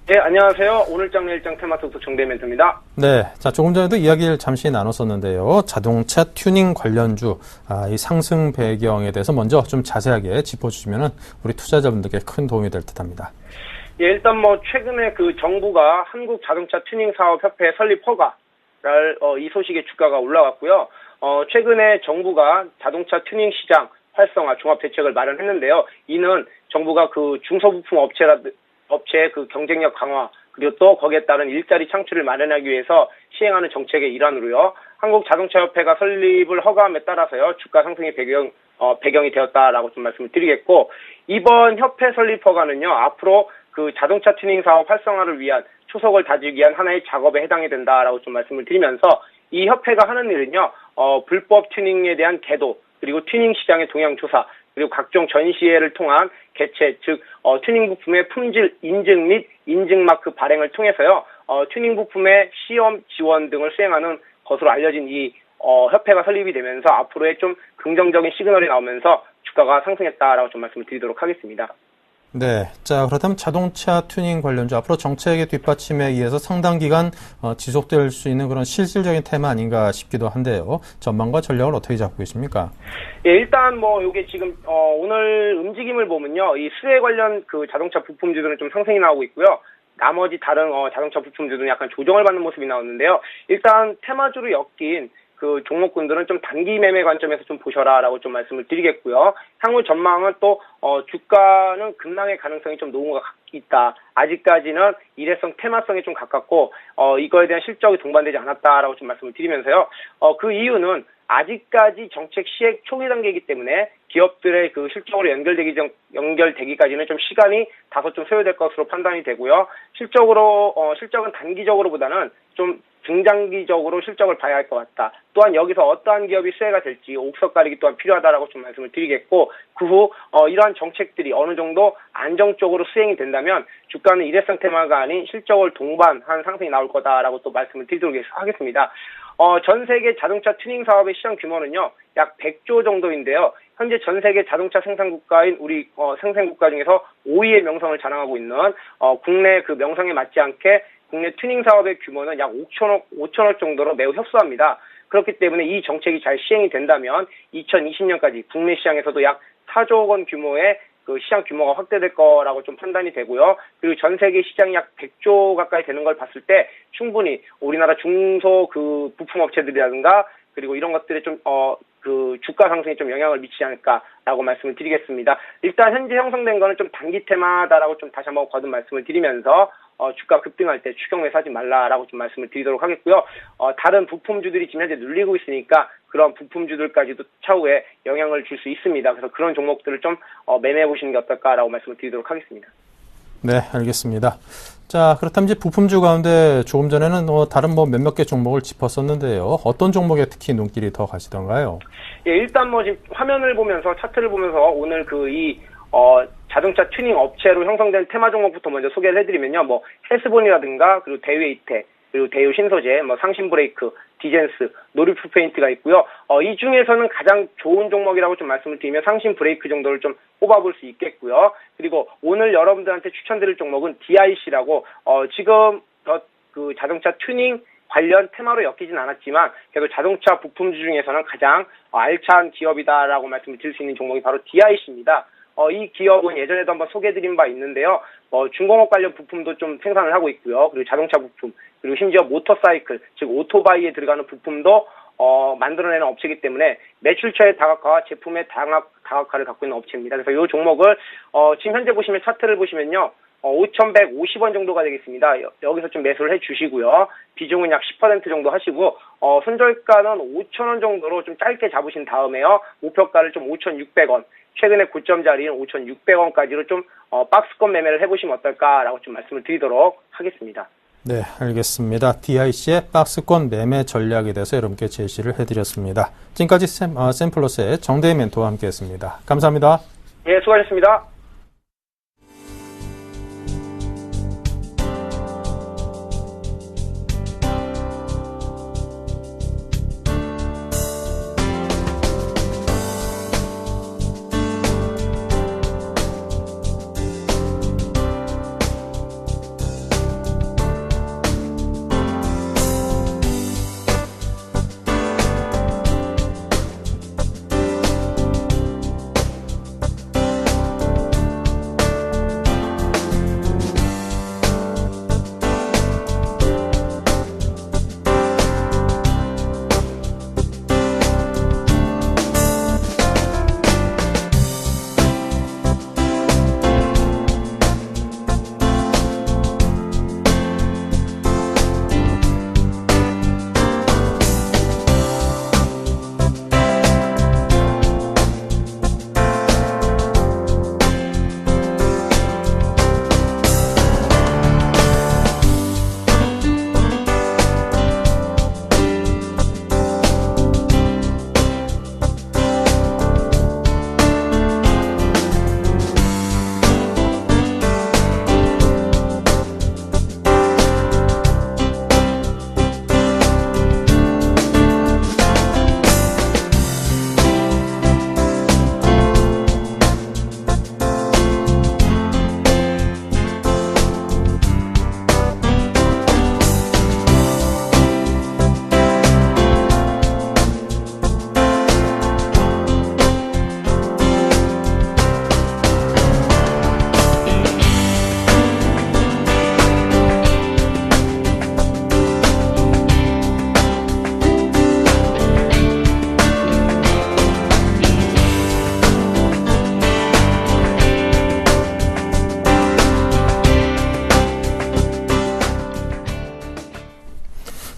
네, 안녕하세요. 오늘장 내일장 테마 톡톡 정대희 멘토입니다. 네, 자, 조금 전에도 이야기를 잠시 나눴었는데요. 자동차 튜닝 관련주, 이 상승 배경에 대해서 먼저 좀 자세하게 짚어주시면 우리 투자자분들께 큰 도움이 될 듯합니다. 예, 일단 뭐 최근에 그 정부가 한국 자동차 튜닝 사업 협회 설립 허가를 이 소식에 주가가 올라왔고요. 최근에 정부가 자동차 튜닝 시장 활성화 종합 대책을 마련했는데요. 이는 정부가 그 중소부품 업체의 그 경쟁력 강화 그리고 또 거기에 따른 일자리 창출을 마련하기 위해서 시행하는 정책의 일환으로요. 한국 자동차 협회가 설립을 허가함에 따라서요. 주가 상승의 배경이 되었다라고 좀 말씀을 드리겠고 이번 협회 설립 허가는요. 앞으로 그 자동차 튜닝 사업 활성화를 위한 초석을 다지기 위한 하나의 작업에 해당이 된다라고 좀 말씀을 드리면서 이 협회가 하는 일은요. 불법 튜닝에 대한 계도 그리고 튜닝 시장의 동향 조사, 그리고 각종 전시회를 통한 개최, 즉 튜닝 부품의 품질 인증 및 인증 마크 발행을 통해서요. 튜닝 부품의 시험 지원 등을 수행하는 것으로 알려진 이 협회가 설립이 되면서 앞으로의 좀 긍정적인 시그널이 나오면서 주가가 상승했다라고 좀 말씀을 드리도록 하겠습니다. 네, 자, 그렇다면 자동차 튜닝 관련주 앞으로 정책의 뒷받침에 의해서 상당 기간 지속될 수 있는 그런 실질적인 테마 아닌가 싶기도 한데요. 전망과 전략을 어떻게 잡고 계십니까? 예, 일단 뭐 요게 지금 오늘 움직임을 보면요, 이 수혜 관련 그 자동차 부품주들은 좀 상승이 나오고 있고요. 나머지 다른 자동차 부품주들은 약간 조정을 받는 모습이 나오는데요. 일단 테마주로 엮인 그 종목군들은 좀 단기 매매 관점에서 좀 보셔라라고 좀 말씀을 드리겠고요. 향후 전망은 또 주가는 급락의 가능성이 좀 높은 것 있다. 아직까지는 일회성 테마성에 좀 가깝고 이거에 대한 실적이 동반되지 않았다라고 좀 말씀을 드리면서요. 그 이유는 아직까지 정책 시행 초기 단계이기 때문에 기업들의 그 실적으로 연결되기까지는 좀 시간이 다소 좀 소요될 것으로 판단이 되고요. 실적은 단기적으로보다는 좀 중장기적으로 실적을 봐야 할 것 같다. 또한 여기서 어떠한 기업이 수혜가 될지 옥석 가리기 또한 필요하다라고 좀 말씀을 드리겠고, 그 후 이러한 정책들이 어느 정도 안정적으로 수행이 된다면 주가는 일회성 테마가 아닌 실적을 동반한 상승이 나올 거다라고 또 말씀을 드리도록 하겠습니다. 전 세계 자동차 튜닝 사업의 시장 규모는요, 약 100조 정도인데요. 현재 전 세계 자동차 생산 국가인 우리 생산 국가 중에서 5위의 명성을 자랑하고 있는 국내 그 명성에 맞지 않게 국내 튜닝 사업의 규모는 약 5천억 정도로 매우 협소합니다. 그렇기 때문에 이 정책이 잘 시행이 된다면 2020년까지 국내 시장에서도 약 4조 원 규모의 그 시장 규모가 확대될 거라고 좀 판단이 되고요. 그리고 전 세계 시장이 약 100조 가까이 되는 걸 봤을 때 충분히 우리나라 중소 그 부품 업체들이라든가 그리고 이런 것들에 좀 그 주가 상승에 좀 영향을 미치지 않을까라고 말씀을 드리겠습니다. 일단 현재 형성된 거는 좀 단기 테마다라고 좀 다시 한번 거듭 말씀을 드리면서 주가 급등할 때 추격 매수하지 말라라고 좀 말씀을 드리도록 하겠고요. 다른 부품주들이 지금 현재 눌리고 있으니까 그런 부품주들까지도 차후에 영향을 줄 수 있습니다. 그래서 그런 종목들을 좀 매매해 보시는 게 어떨까라고 말씀을 드리도록 하겠습니다. 네, 알겠습니다. 자, 그렇다면 이제 부품주 가운데 조금 전에는 다른 몇몇 개 종목을 짚었었는데요. 어떤 종목에 특히 눈길이 더 가시던가요? 예, 일단 지금 화면을 보면서 차트를 보면서 오늘 자동차 튜닝 업체로 형성된 테마 종목부터 먼저 소개를 해드리면요. 헬스본이라든가 그리고 대유에이텍 그리고 대유 신소재, 상신 브레이크, 디젠스, 노리프 페인트가 있고요. 이 중에서는 가장 좋은 종목이라고 좀 말씀을 드리면 상신 브레이크 정도를 좀 뽑아볼 수 있겠고요. 그리고 오늘 여러분들한테 추천드릴 종목은 DIC라고 지금 그 자동차 튜닝 관련 테마로 엮이진 않았지만 그래도 자동차 부품주 중에서는 가장 알찬 기업이다라고 말씀을 드릴 수 있는 종목이 바로 DIC입니다. 이 기업은 예전에도 한번 소개해드린 바 있는데요. 중공업 관련 부품도 좀 생산을 하고 있고요. 그리고 자동차 부품, 그리고 심지어 모터사이클, 즉 오토바이에 들어가는 부품도 만들어내는 업체이기 때문에 매출처의 다각화와 제품의 다각화를 갖고 있는 업체입니다. 그래서 이 종목을 지금 현재 보시면 차트를 보시면요. 5,150원 정도가 되겠습니다. 여기서 좀 매수를 해주시고요. 비중은 약 10% 정도 하시고 손절가는 5,000원 정도로 좀 짧게 잡으신 다음에요. 목표가를 좀 5,600원. 최근에 고점 자리인 5,600원까지로 좀 박스권 매매를 해보시면 어떨까라고 좀 말씀을 드리도록 하겠습니다. 네, 알겠습니다. DIC의 박스권 매매 전략에 대해서 여러분께 제시를 해드렸습니다. 지금까지 샘플러스의 정대희 멘토와 함께했습니다. 감사합니다. 예, 수고하셨습니다.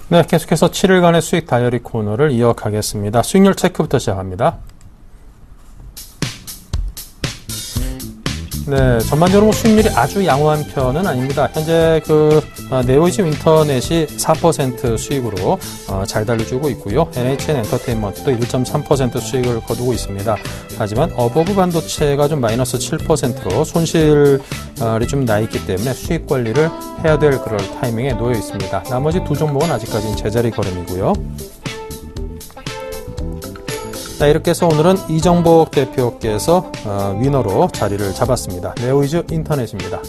네, 계속해서 7일간의 수익 다이어리 코너를 이어가겠습니다. 수익률 체크부터 시작합니다. 네, 전반적으로 수익률이 아주 양호한 편은 아닙니다. 현재 네오이즈 인터넷이 4% 수익으로 잘 달려주고 있고요. NHN 엔터테인먼트도 1.3% 수익을 거두고 있습니다. 하지만 어버브 반도체가 좀 마이너스 7%로 손실이 좀 나 있기 때문에 수익 관리를 해야 될 그럴 타이밍에 놓여 있습니다. 나머지 두 종목은 아직까지는 제자리 걸음이고요. 자, 이렇게 해서 오늘은 이정복 대표께서 위너로 자리를 잡았습니다. 네오이즈 인터넷입니다.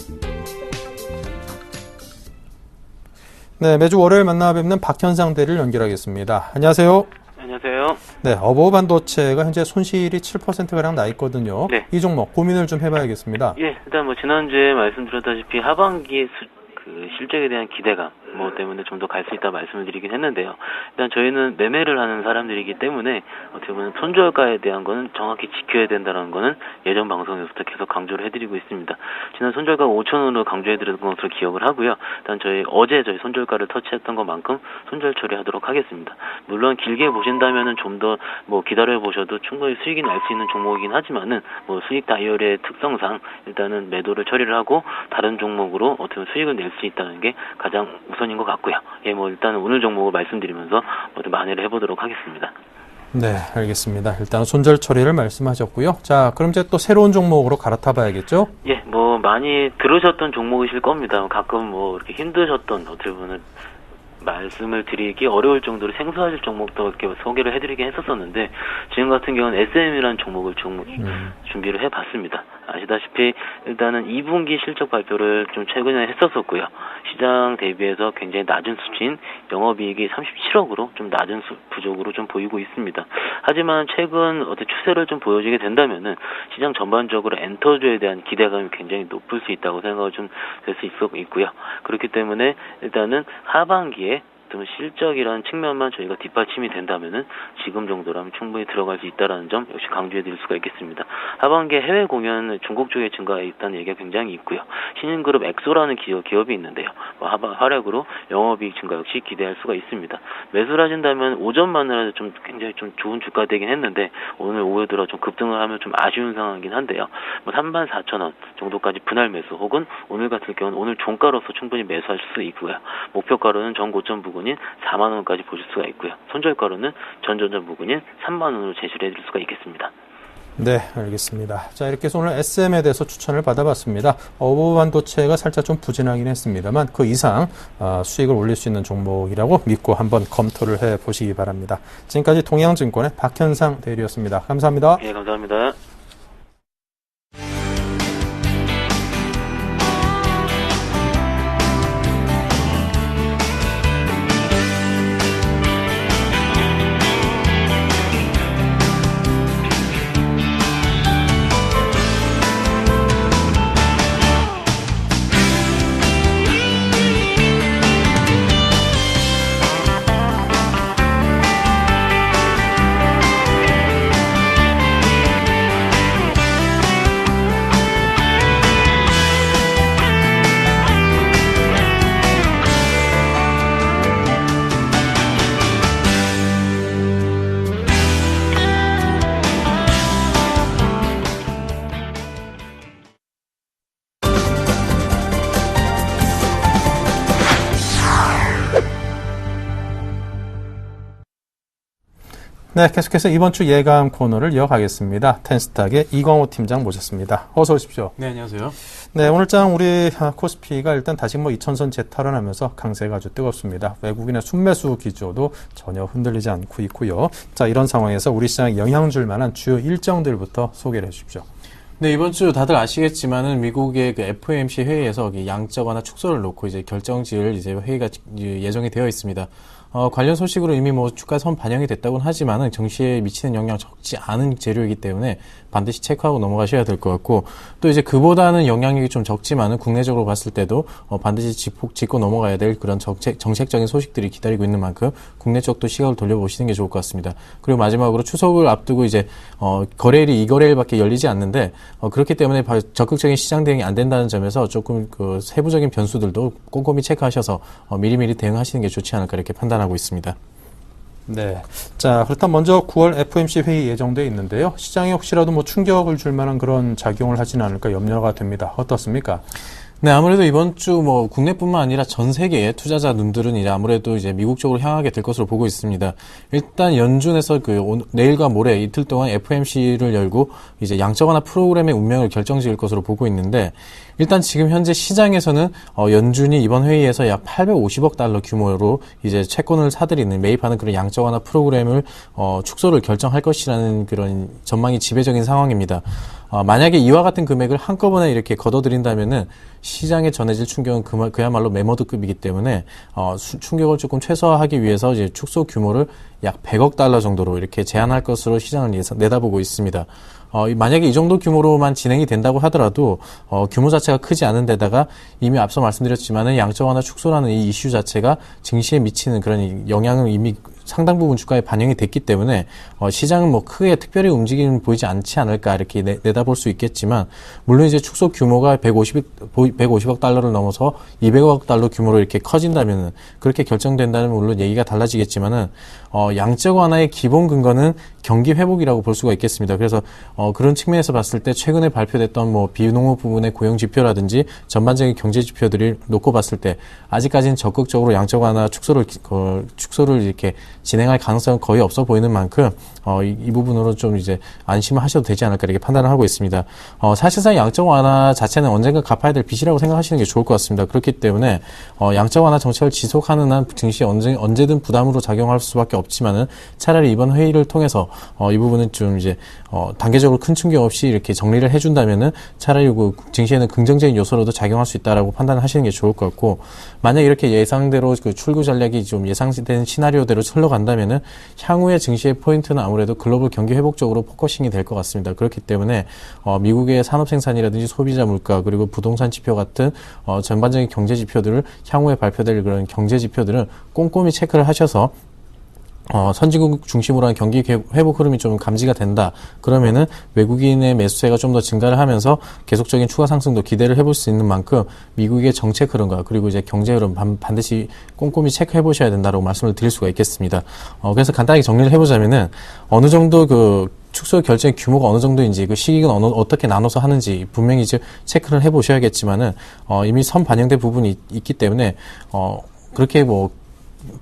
네, 매주 월요일 만나 뵙는 박현상 대리를 연결하겠습니다. 안녕하세요. 안녕하세요. 네, 어버브 반도체가 현재 손실이 7%가량 나 있거든요. 네. 이 종목 고민을 좀 해봐야겠습니다. 예, 일단 지난주에 말씀드렸다시피 하반기에 실적에 대한 기대감 때문에 좀 더 갈 수 있다 말씀을 드리긴 했는데요. 일단 저희는 매매를 하는 사람들이기 때문에 어떻게 보면 손절가에 대한 거는 정확히 지켜야 된다는 거는 예전 방송에서부터 계속 강조를 해드리고 있습니다. 지난 손절가가 5,000원으로 강조해드렸던 것으로 기억을 하고요. 일단 어제 저희 손절가를 터치했던 것만큼 손절 처리하도록 하겠습니다. 물론 길게 보신다면은 좀 더 기다려 보셔도 충분히 수익이 날 수 있는 종목이긴 하지만은 수익 다이얼의 특성상 일단은 매도를 처리를 하고 다른 종목으로 어떻게 보면 수익을 낼 수 있다는 게 가장 우선인 것 같고요. 예, 일단 오늘 종목을 말씀드리면서 좀 만회를 해보도록 하겠습니다. 네, 알겠습니다. 일단 손절 처리를 말씀하셨고요. 자, 그럼 이제 또 새로운 종목으로 갈아타 봐야겠죠? 예, 많이 들으셨던 종목이실 겁니다. 가끔 이렇게 힘드셨던 어떻게 보면 말씀을 드리기 어려울 정도로 생소하실 종목도 이렇게 소개를 해드리긴 했었었는데 지금 같은 경우는 SM이라는 종목을 준비를 해봤습니다. 아시다시피 일단은 2분기 실적 발표를 좀 최근에 했었었고요. 시장 대비해서 굉장히 낮은 수치인 영업이익이 37억으로 좀 낮은 부족으로 좀 보이고 있습니다. 하지만 최근 어떤 추세를 좀 보여지게 된다면은 시장 전반적으로 엔터주에 대한 기대감이 굉장히 높을 수 있다고 생각을 좀 될 수 있고요. 그렇기 때문에 일단은 하반기에 좀 실적이라는 측면만 저희가 뒷받침이 된다면은 지금 정도라면 충분히 들어갈 수 있다라는 점 역시 강조해 드릴 수가 있겠습니다. 하반기에 해외 공연 중국 쪽에 증가해 있다는 얘기가 굉장히 있고요. 신인그룹 엑소라는 기업이 있는데요. 활약으로 영업이익 증가 역시 기대할 수가 있습니다. 매수를 하신다면 오전만으로도 좀 굉장히 좀 좋은 주가 되긴 했는데 오늘 오후 들어 좀 급등을 하면 좀 아쉬운 상황이긴 한데요. 34,000원 정도까지 분할 매수 혹은 오늘 같은 경우는 오늘 종가로서 충분히 매수할 수 있고요. 목표가로는 전 고점 부근인 4만 원까지 보실 수가 있고요. 손절가로는 전전전 부근인 3만 원으로 제시를 해드릴 수가 있겠습니다. 네, 알겠습니다. 자, 이렇게 해서 오늘 SM에 대해서 추천을 받아봤습니다. 어버브 반도체가 살짝 좀 부진하긴 했습니다만 그 이상 수익을 올릴 수 있는 종목이라고 믿고 한번 검토를 해보시기 바랍니다. 지금까지 동양증권의 박현상 대리였습니다. 감사합니다. 예, 감사합니다. 네, 계속해서 이번 주 예감 코너를 이어가겠습니다. 텐스탁의 이광호 팀장 모셨습니다. 어서 오십시오. 네, 안녕하세요. 네, 오늘장 우리 코스피가 일단 다시 2000선 재탈환하면서 강세가 아주 뜨겁습니다. 외국인의 순매수 기조도 전혀 흔들리지 않고 있고요. 자, 이런 상황에서 우리 시장에 영향 줄 만한 주요 일정들부터 소개를 해 주십시오. 네, 이번 주 다들 아시겠지만은 미국의 FOMC 회의에서 양적 완화 축소를 놓고 이제 결정 지을 회의가 예정이 되어 있습니다. 관련 소식으로 이미 주가 선 반영이 됐다고는 하지만은 정시에 미치는 영향 적지 않은 재료이기 때문에 반드시 체크하고 넘어가셔야 될 것 같고, 또 이제 그보다는 영향력이 좀 적지만은 국내적으로 봤을 때도 반드시 짚고 넘어가야 될 그런 정책적인 소식들이 기다리고 있는 만큼 국내 쪽도 시각을 돌려보시는 게 좋을 것 같습니다. 그리고 마지막으로 추석을 앞두고 이제 거래일이 2거래일밖에 열리지 않는데 그렇기 때문에 적극적인 시장 대응이 안 된다는 점에서 조금 그 세부적인 변수들도 꼼꼼히 체크하셔서 미리미리 대응하시는 게 좋지 않을까 이렇게 판단하고 있습니다. 네. 자, 그렇다면 먼저 9월 FOMC 회의 예정돼 있는데요. 시장에 혹시라도 뭐 충격을 줄 만한 그런 작용을 하지는 않을까 염려가 됩니다. 어떻습니까? 네, 아무래도 이번 주 뭐 국내뿐만 아니라 전 세계의 투자자 눈들은 이제 아무래도 이제 미국 쪽으로 향하게 될 것으로 보고 있습니다. 일단 연준에서 내일과 모레 이틀 동안 FOMC를 열고 이제 양적 완화 프로그램의 운명을 결정지을 것으로 보고 있는데, 일단 지금 현재 시장에서는 연준이 이번 회의에서 약 850억 달러 규모로 이제 채권을 사들이는, 매입하는 그런 양적 완화 프로그램을 축소를 결정할 것이라는 그런 전망이 지배적인 상황입니다. 만약에 이와 같은 금액을 한꺼번에 이렇게 걷어들인다면은 시장에 전해질 충격은 그야말로 메모드급이기 때문에 충격을 조금 최소화하기 위해서 이제 축소 규모를 약 100억 달러 정도로 이렇게 제한할 것으로 시장을 내다보고 있습니다. 만약에 이 정도 규모로만 진행이 된다고 하더라도 규모 자체가 크지 않은 데다가 이미 앞서 말씀드렸지만은 양적 완화 축소라는 이 이슈 자체가 증시에 미치는 그런 영향은 이미 상당 부분 주가에 반영이 됐기 때문에 시장은 뭐 크게 특별히 움직임은 보이지 않지 않을까 이렇게 내다볼 수 있겠지만, 물론 이제 축소 규모가 150억 달러를 넘어서 200억 달러 규모로 이렇게 커진다면은, 그렇게 결정된다면 물론 얘기가 달라지겠지만은 양적 완화의 기본 근거는 경기 회복이라고 볼 수가 있겠습니다. 그래서 그런 측면에서 봤을 때 최근에 발표됐던 뭐 비농업 부분의 고용 지표라든지 전반적인 경제 지표들을 놓고 봤을 때 아직까지는 적극적으로 양적 완화 축소를 이렇게 진행할 가능성은 거의 없어 보이는 만큼 이 부분으로 좀 이제 안심하셔도 되지 않을까 이렇게 판단을 하고 있습니다. 사실상 양적 완화 자체는 언젠가 갚아야 될 빚이라고 생각하시는 게 좋을 것 같습니다. 그렇기 때문에 양적 완화 정책을 지속하는 한 증시에 언제든 부담으로 작용할 수밖에 없지만은, 차라리 이번 회의를 통해서 이 부분은 좀 이제 단계적으로 큰 충격 없이 이렇게 정리를 해준다면은 차라리 그 증시에는 긍정적인 요소로도 작용할 수 있다라고 판단을 하시는 게 좋을 것 같고, 만약 이렇게 예상대로 그 출구 전략이 좀 예상된 시나리오대로 흘러간다면은 향후의 증시의 포인트는 아무래도 글로벌 경기 회복 쪽으로 포커싱이 될 것 같습니다. 그렇기 때문에 미국의 산업 생산이라든지 소비자 물가 그리고 부동산 지표 같은 전반적인 경제 지표들을, 향후에 발표될 그런 경제 지표들은 꼼꼼히 체크를 하셔서 선진국 중심으로 한 경기 회복 흐름이 좀 감지가 된다. 그러면은 외국인의 매수세가 좀 더 증가를 하면서 계속적인 추가 상승도 기대를 해볼 수 있는 만큼 미국의 정책 흐름과 그리고 이제 경제 흐름 반드시 꼼꼼히 체크해 보셔야 된다고 말씀을 드릴 수가 있겠습니다. 그래서 간단하게 정리를 해보자면은 어느 정도 그 축소 결정의 규모가 어느 정도인지, 그 시기는 어떻게 나눠서 하는지 분명히 이제 체크를 해 보셔야겠지만은 이미 선 반영된 부분이 있기 때문에 그렇게 뭐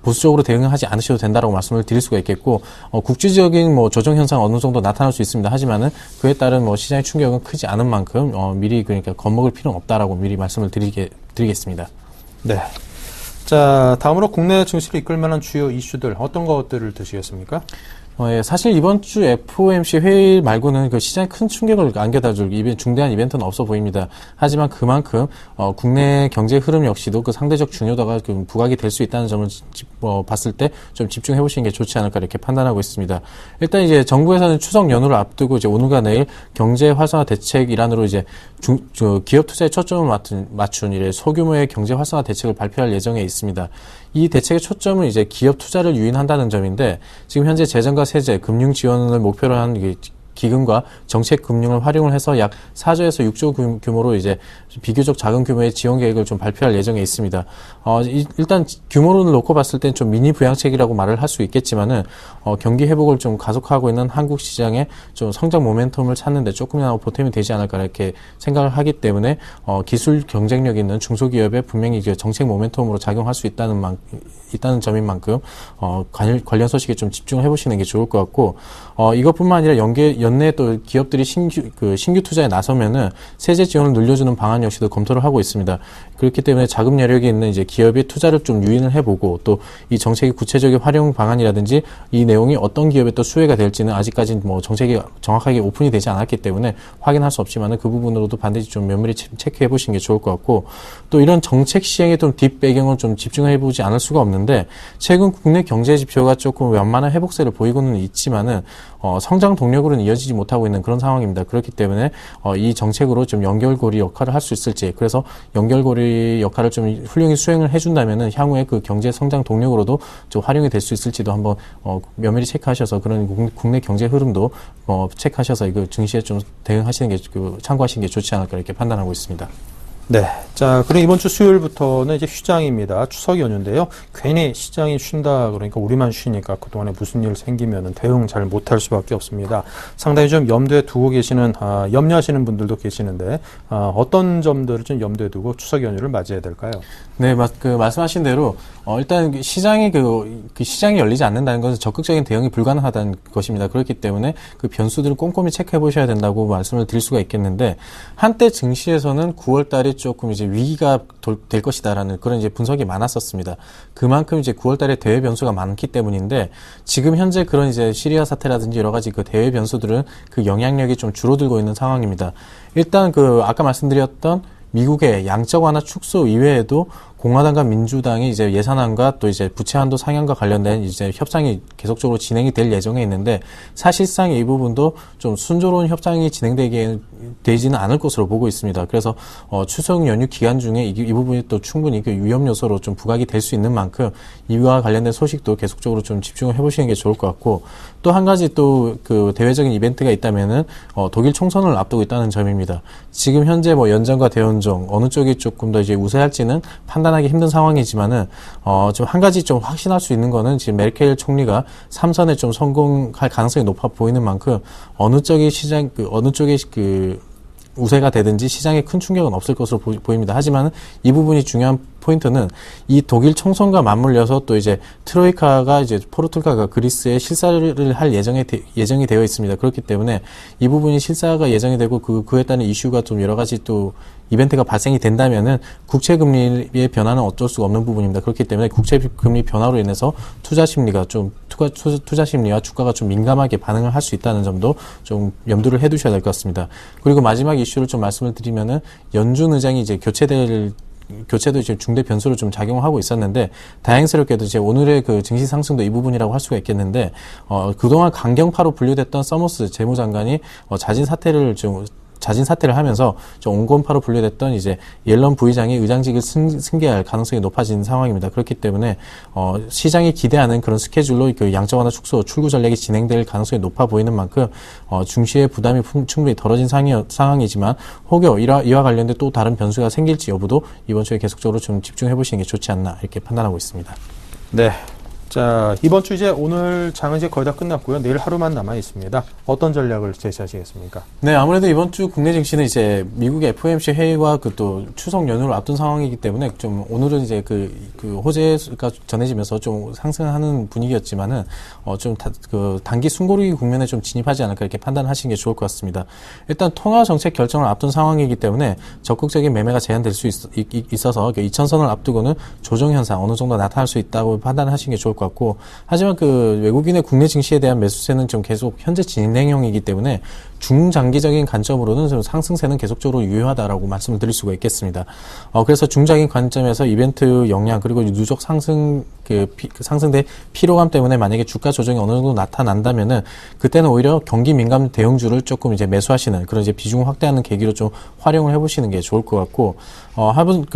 보수적으로 대응하지 않으셔도 된다라고 말씀을 드릴 수가 있겠고, 국지적인 뭐 조정 현상 어느 정도 나타날 수 있습니다. 하지만은 그에 따른 뭐 시장의 충격은 크지 않은 만큼 미리 그러니까 겁먹을 필요는 없다라고 미리 말씀을 드리겠습니다. 네. 자, 다음으로 국내 증시를 이끌 만한 주요 이슈들 어떤 것들을 드시겠습니까? 예, 사실 이번 주 FOMC 회의 말고는 그 시장에 큰 충격을 안겨다줄 중대한 이벤트는 없어 보입니다. 하지만 그만큼 국내 경제 흐름 역시도 그 상대적 중요도가 좀 부각이 될 수 있다는 점을 봤을 때 좀 집중해 보시는 게 좋지 않을까 이렇게 판단하고 있습니다. 일단 이제 정부에서는 추석 연휴를 앞두고 이제 오늘과 내일 경제 활성화 대책 일환으로 이제 기업 투자에 초점을 맞춘 이래 소규모의 경제 활성화 대책을 발표할 예정에 있습니다. 이 대책의 초점은 이제 기업 투자를 유인한다는 점인데, 지금 현재 재정과 세제, 금융 지원을 목표로 한 기금과 정책 금융을 활용을 해서 약 4조에서 6조 규모로 이제 비교적 작은 규모의 지원 계획을 좀 발표할 예정에 있습니다. 일단 규모를 놓고 봤을 땐 좀 미니 부양책이라고 말을 할 수 있겠지만은 경기 회복을 좀 가속하고 있는 한국 시장에 좀 성장 모멘텀을 찾는데 조금이나마 보탬이 되지 않을까 이렇게 생각을 하기 때문에 기술 경쟁력 있는 중소기업에 분명히 정책 모멘텀으로 작용할 수 있다는 점인 만큼 관련 소식에 좀 집중을 해보시는 게 좋을 것 같고, 이것뿐만 아니라 연내에 또 기업들이 신규 투자에 나서면은 세제 지원을 늘려주는 방안 역시도 검토를 하고 있습니다. 그렇기 때문에 자금 여력이 있는 이제 기업의 투자를 좀 유인을 해보고, 또 이 정책의 구체적인 활용 방안이라든지 이 내용이 어떤 기업에 또 수혜가 될지는 아직까지 뭐 정책이 정확하게 오픈이 되지 않았기 때문에 확인할 수 없지만은 그 부분으로도 반드시 좀 면밀히 체크해 보시는 게 좋을 것 같고, 또 이런 정책 시행의 좀 뒷배경을 좀 집중해 보지 않을 수가 없는데, 최근 국내 경제 지표가 조금 완만한 회복세를 보이고는 있지만은 성장 동력으로는 이어지지 못하고 있는 그런 상황입니다. 그렇기 때문에 이 정책으로 좀 연결고리 역할을 할 수 있을지, 그래서 연결고리 역할을 좀 훌륭히 수행을 해준다면은 향후에 그 경제 성장 동력으로도 좀 활용이 될 수 있을지도 한번 면밀히 체크하셔서 그런 국내 경제 흐름도 체크하셔서 이거 증시에 좀 대응하시는 게 참고하시는 게 좋지 않을까 이렇게 판단하고 있습니다. 네. 자, 그럼 이번 주 수요일부터는 이제 휴장입니다. 추석 연휴인데요. 괜히 시장이 쉰다 그러니까 우리만 쉬니까 그동안에 무슨 일 생기면은 대응 잘 못할 수밖에 없습니다. 상당히 좀 염두에 두고 계시는, 염려하시는 분들도 계시는데, 어떤 점들을 좀 염두에 두고 추석 연휴를 맞이해야 될까요? 네, 말씀하신 대로, 일단 시장이 시장이 열리지 않는다는 것은 적극적인 대응이 불가능하다는 것입니다. 그렇기 때문에 그 변수들을 꼼꼼히 체크해 보셔야 된다고 말씀을 드릴 수가 있겠는데, 한때 증시에서는 9월 달에 조금 이제 위기가 될 것이다라는 그런 이제 분석이 많았었습니다. 그만큼 이제 9월 달에 대외 변수가 많기 때문인데, 지금 현재 그런 이제 시리아 사태라든지 여러 가지 그 대외 변수들은 그 영향력이 좀 줄어들고 있는 상황입니다. 일단 아까 말씀드렸던 미국의 양적 완화 축소 이외에도 공화당과 민주당이 이제 예산안과 또 이제 부채 한도 상향과 관련된 이제 협상이 계속적으로 진행이 될 예정에 있는데, 사실상 이 부분도 좀 순조로운 협상이 되지는 않을 것으로 보고 있습니다. 그래서 추석 연휴 기간 중에 이 부분이 또 충분히 그 위험 요소로 좀 부각이 될 수 있는 만큼 이와 관련된 소식도 계속적으로 좀 집중을 해보시는 게 좋을 것 같고, 또 한 가지 또 그 대외적인 이벤트가 있다면은 독일 총선을 앞두고 있다는 점입니다. 지금 현재 연정과 대연정 어느 쪽이 조금 더 이제 우세할지는 판단하기 힘든 상황이지만은 좀 한 가지 좀 확신할 수 있는 거는 지금 메르켈 총리가 3선에 좀 성공할 가능성이 높아 보이는 만큼 어느 쪽이 우세가 되든지 시장에 큰 충격은 없을 것으로 보입니다. 하지만 이 부분이 중요한 포인트는 이 독일 총선과 맞물려서 또 이제 트로이카가 이제 포르투갈과 그리스에 실사를 할 예정이 되어 있습니다. 그렇기 때문에 이 부분이 실사가 예정이 되고 그에 따른 이슈가 좀 여러 가지 또 이벤트가 발생이 된다면은 국채금리의 변화는 어쩔 수가 없는 부분입니다. 그렇기 때문에 국채금리 변화로 인해서 투자 심리와 주가가 좀 민감하게 반응을 할 수 있다는 점도 좀 염두를 해두셔야 될 것 같습니다. 그리고 마지막 이슈를 좀 말씀을 드리면은 연준 의장이 이제 교체도 이제 중대 변수로 좀 작용하고 있었는데, 다행스럽게도 이제 오늘의 그 증시 상승도 이 부분이라고 할 수가 있겠는데, 그동안 강경파로 분류됐던 서머스 재무장관이 자진 사퇴를 하면서 좀 온건파로 분류됐던 이제 옐런 부의장이 의장직을 승계할 가능성이 높아진 상황입니다. 그렇기 때문에 시장이 기대하는 그런 스케줄로 그 양적 완화 축소 출구 전략이 진행될 가능성이 높아 보이는 만큼 증시의 부담이 충분히 덜어진 상황이지만 혹여 이와 관련된 또 다른 변수가 생길지 여부도 이번 주에 계속적으로 좀 집중해 보시는 게 좋지 않나 이렇게 판단하고 있습니다. 네. 자, 이번 주 이제 오늘 장은 이제 거의 다 끝났고요. 내일 하루만 남아 있습니다. 어떤 전략을 제시하시겠습니까? 네, 아무래도 이번 주 국내 증시는 이제 미국의 FOMC 회의와 그 또 추석 연휴를 앞둔 상황이기 때문에 좀 오늘은 이제 그 호재가 전해지면서 좀 상승하는 분위기였지만은 단기 숨고르기 국면에 좀 진입하지 않을까 이렇게 판단하시는 게 좋을 것 같습니다. 일단 통화 정책 결정을 앞둔 상황이기 때문에 적극적인 매매가 제한될 수 있어서 2000선을 앞두고는 조정 현상 어느 정도 나타날 수 있다고 판단하시는 게 좋을 것 같고, 하지만 그 외국인의 국내 증시에 대한 매수세는 좀 계속 현재 진행형이기 때문에 중장기적인 관점으로는 좀 상승세는 계속적으로 유효하다라고 말씀을 드릴 수가 있겠습니다. 그래서 중장기 관점에서 이벤트 영향 그리고 누적 상승대 피로감 때문에 만약에 주가 조정이 어느 정도 나타난다면은 그때는 오히려 경기 민감 대형주를 조금 이제 매수하시는 그런 이제 비중을 확대하는 계기로 좀 활용을 해보시는 게 좋을 것 같고,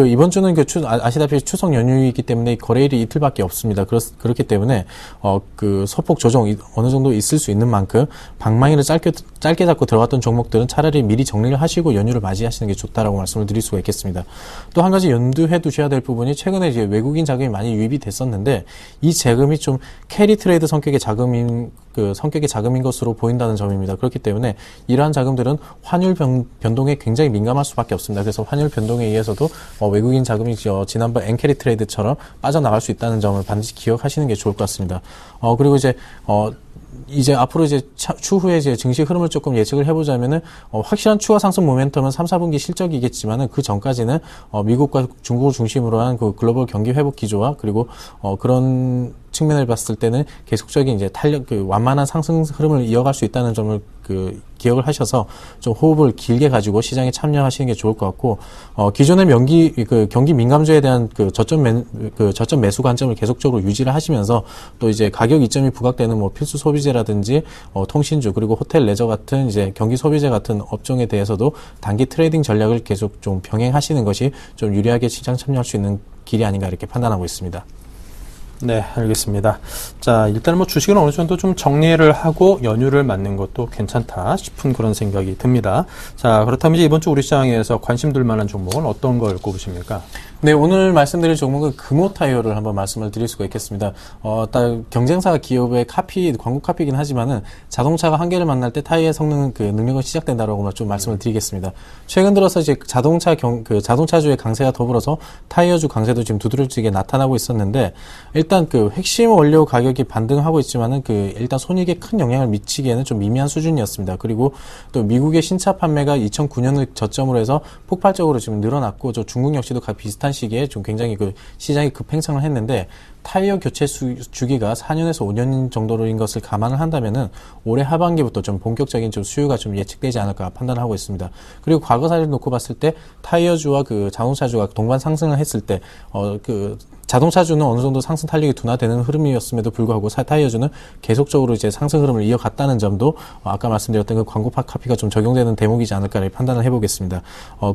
이번 주는 아시다시피 추석 연휴이기 때문에 거래일이 이틀밖에 없습니다. 그렇기 때문에 소폭 조정 어느 정도 있을 수 있는 만큼 방망이를 짧게 잡고 들어갔던 종목들은 차라리 미리 정리를 하시고 연휴를 맞이하시는 게 좋다라고 말씀을 드릴 수가 있겠습니다. 또 한 가지 염두해 두셔야 될 부분이 최근에 이제 외국인 자금이 많이 유입이 됐었는데 이 자금이 좀 캐리 트레이드 성격의 자금인 것으로 보인다는 점입니다. 그렇기 때문에 이러한 자금들은 환율 변동에 굉장히 민감할 수밖에 없습니다. 그래서 환율 변동에 의해서도 외국인 자금이 지난번 엔캐리 트레이드처럼 빠져나갈 수 있다는 점을 반드시 기억하시는 게 좋을 것 같습니다. 그리고 이제 앞으로 추후에 이제 증시 흐름을 조금 예측을 해보자면은, 확실한 추가 상승 모멘텀은 3, 4분기 실적이겠지만은 그 전까지는, 미국과 중국을 중심으로 한 그 글로벌 경기 회복 기조와 그리고, 그런 측면을 봤을 때는 계속적인 이제 완만한 상승 흐름을 이어갈 수 있다는 점을 기억을 하셔서 좀 호흡을 길게 가지고 시장에 참여하시는 게 좋을 것 같고, 기존의 경기 민감주에 대한 저점 매수 관점을 계속적으로 유지를 하시면서 또 이제 가격 이점이 부각되는 필수 소비재라든지, 통신주 그리고 호텔 레저 같은 이제 경기 소비재 같은 업종에 대해서도 단기 트레이딩 전략을 계속 좀 병행하시는 것이 좀 유리하게 시장 참여할 수 있는 길이 아닌가 이렇게 판단하고 있습니다. 네, 알겠습니다. 자, 일단 뭐 주식은 어느 정도 좀 정리를 하고 연휴를 맞는 것도 괜찮다 싶은 그런 생각이 듭니다. 자, 그렇다면 이제 이번 주 우리 시장에서 관심 둘 만한 종목은 어떤 걸 꼽으십니까? 네, 오늘 말씀드릴 종목은 금호타이어를 한번 말씀을 드릴 수가 있겠습니다. 딱 경쟁사 기업의 광고 카피이긴 하지만은 자동차가 한계를 만날 때 타이어의 성능, 능력은 시작된다라고 좀 말씀을 드리겠습니다. 최근 들어서 이제 자동차주의 강세와 더불어서 타이어주 강세도 지금 두드러지게 나타나고 있었는데, 일단 핵심 원료 가격이 반등하고 있지만은 일단 손익에 큰 영향을 미치기에는 좀 미미한 수준이었습니다. 그리고 또 미국의 신차 판매가 2009년을 저점으로 해서 폭발적으로 지금 늘어났고, 중국 역시도 비슷한 시기에 좀 굉장히 시장이 급행성을 했는데, 타이어 교체 주기가 4년에서 5년 정도인 것을 감안을 한다면은 올해 하반기부터 좀 본격적인 수요가 좀 예측되지 않을까 판단을 하고 있습니다. 그리고 과거 사례를 놓고 봤을 때 타이어주와 자동차주가 동반 상승을 했을 때 자동차주는 어느 정도 상승 탄력이 둔화되는 흐름이었음에도 불구하고 타이어주는 계속적으로 이제 상승 흐름을 이어갔다는 점도 아까 말씀드렸던 광고 카피가 좀 적용되는 대목이지 않을까 판단을 해보겠습니다.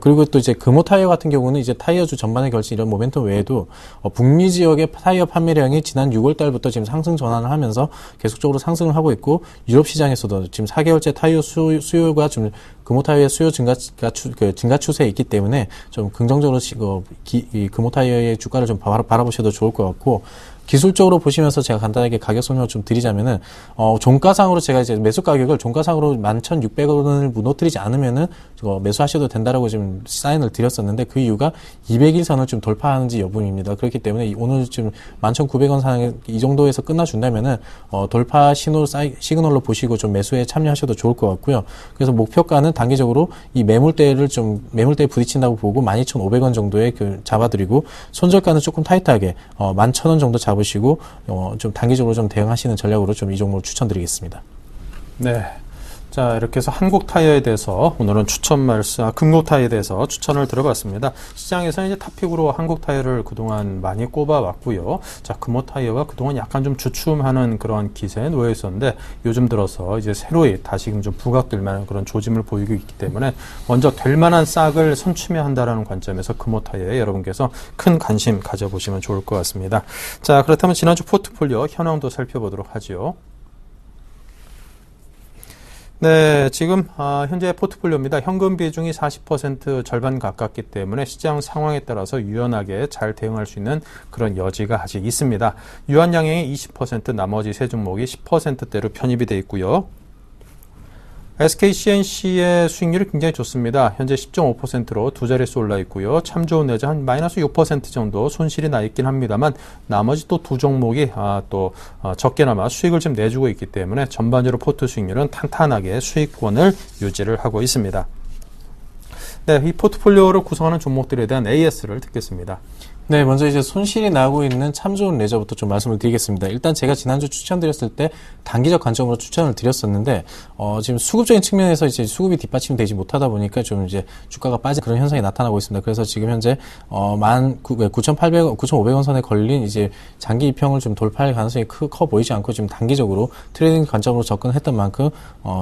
그리고 또 이제 금호 타이어 같은 경우는 이제 타이어주 전반의 결실 이런 모멘텀 외에도 북미 지역의 타이어 판매량이 지난 6월 달부터 지금 상승 전환을 하면서 계속적으로 상승을 하고 있고, 유럽 시장에서도 지금 4개월째 타이어 수요가 좀 금호 타이어의 수요 증가 추세에 있기 때문에 좀 긍정적으로 이 금호 타이어의 주가를 좀 바라보셔도 좋을 것 같고, 기술적으로 보시면서 제가 간단하게 가격 설명을 좀 드리자면은, 종가상으로 제가 이제 매수 가격을 종가상으로 11,600원을 무너뜨리지 않으면은, 매수하셔도 된다라고 지금 사인을 드렸었는데, 그 이유가 200일선을 좀 돌파하는지 여부입니다. 그렇기 때문에 오늘 지금 11,900원 상에 이 정도에서 끝나준다면은, 돌파 시그널로 보시고 좀 매수에 참여하셔도 좋을 것 같고요. 그래서 목표가는 단기적으로 이 매물대에 부딪힌다고 보고 12,500원 정도에 잡아드리고, 손절가는 조금 타이트하게, 11,000원 정도 잡으시고 좀 단기적으로 좀 대응하시는 전략으로 좀 이 종목을 추천드리겠습니다. 네. 자, 이렇게 해서 한국 타이어에 대해서 오늘은 금호 타이어에 대해서 추천을 들어봤습니다. 시장에서는 이제 탑픽으로 한국 타이어를 그동안 많이 꼽아왔고요. 자, 금호 타이어가 그동안 약간 좀 주춤하는 그런 기세에 놓여 있었는데, 요즘 들어서 이제 새로이 다시금 좀 부각될 만한 그런 조짐을 보이고 있기 때문에 먼저 될 만한 싹을 선취해야 한다라는 관점에서 금호 타이어에 여러분께서 큰 관심 가져보시면 좋을 것 같습니다. 자, 그렇다면 지난주 포트폴리오 현황도 살펴보도록 하죠. 네, 지금 현재 포트폴리오입니다. 현금 비중이 40% 절반 가깝기 때문에 시장 상황에 따라서 유연하게 잘 대응할 수 있는 그런 여지가 아직 있습니다. 유한양행이 20%, 나머지 세 종목이 10%대로 편입이 되어 있고요. SKCNC의 수익률이 굉장히 좋습니다. 현재 10.5%로 두 자릿수 올라 있고요. 참 좋은 내지 한 마이너스 6% 정도 손실이 나 있긴 합니다만, 나머지 또 두 종목이 적게나마 수익을 좀 내주고 있기 때문에 전반적으로 포트 수익률은 탄탄하게 수익권을 유지를 하고 있습니다. 네, 이 포트폴리오를 구성하는 종목들에 대한 AS를 듣겠습니다. 네, 먼저 이제 손실이 나고 있는 참 좋은 레저부터 좀 말씀을 드리겠습니다. 일단 제가 지난주 추천드렸을 때 단기적 관점으로 추천을 드렸었는데, 지금 수급적인 측면에서 이제 수급이 뒷받침되지 못하다 보니까 좀 이제 주가가 빠진 그런 현상이 나타나고 있습니다. 그래서 지금 현재 9,500원 선에 걸린 이제 장기 입형을 좀 돌파할 가능성이 커 보이지 않고, 지금 단기적으로 트레이딩 관점으로 접근했던 만큼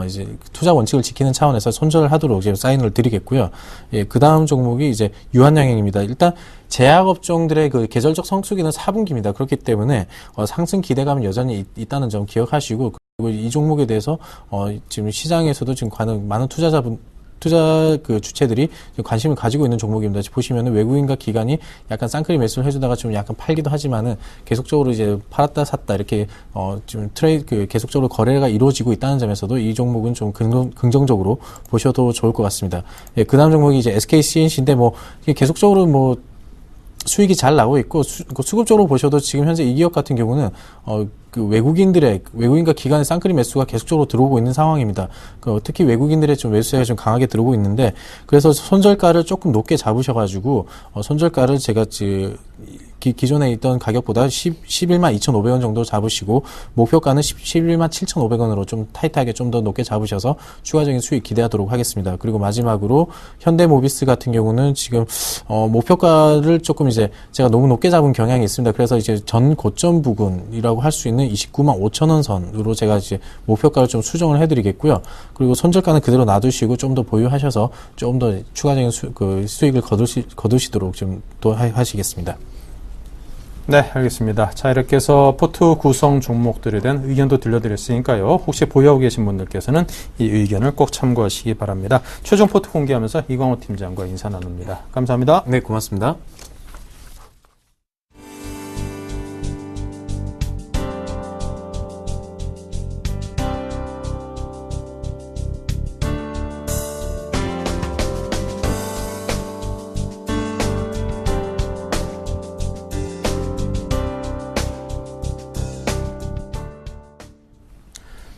이제 투자 원칙을 지키는 차원에서 손절을 하도록 지금 사인을 드리겠고요. 예, 그 다음 종목이 이제 유한양행입니다. 일단 제약업종들의 계절적 성수기는 4분기입니다. 그렇기 때문에 상승 기대감은 여전히 있다는 점 기억하시고, 그리고 이 종목에 대해서 지금 시장에서도 지금 많은 투자 주체들이 관심을 가지고 있는 종목입니다. 보시면은 외국인과 기관이 약간 쌍끌이 매수를 해주다가 좀 약간 팔기도 하지만은 계속적으로 이제 팔았다 샀다 이렇게 지금 계속적으로 거래가 이루어지고 있다는 점에서도 이 종목은 좀 긍정적으로 보셔도 좋을 것 같습니다. 예, 그 다음 종목이 이제 SKCNC인데 계속적으로 수익이 잘 나고 있고, 수급적으로 보셔도 지금 현재 이 기업 같은 경우는 외국인과 기관의 쌍끌이 매수가 계속적으로 들어오고 있는 상황입니다. 특히 외국인들의 좀 매수세가 좀 강하게 들어오고 있는데, 그래서 손절가를 조금 높게 잡으셔가지고, 손절가를 제가 기존에 있던 가격보다 11만 2,500원 정도 잡으시고, 목표가는 11만 7,500원으로 좀 타이트하게 좀 더 높게 잡으셔서 추가적인 수익 기대하도록 하겠습니다. 그리고 마지막으로 현대모비스 같은 경우는 지금 목표가를 조금 이제 제가 너무 높게 잡은 경향이 있습니다. 그래서 이제 전 고점 부근이라고 할 수 있는 29만 5천원 선으로 제가 이제 목표가를 좀 수정을 해드리겠고요. 그리고 손절가는 그대로 놔두시고 좀 더 보유하셔서 좀 더 추가적인 수익을 거두시도록 좀 또 하시겠습니다. 네, 알겠습니다. 자, 이렇게 해서 포트 구성 종목들에 대한 의견도 들려드렸으니까요. 혹시 보유하고 계신 분들께서는 이 의견을 꼭 참고하시기 바랍니다. 최종 포트 공개하면서 이광호 팀장과 인사 나눕니다. 감사합니다. 네, 고맙습니다.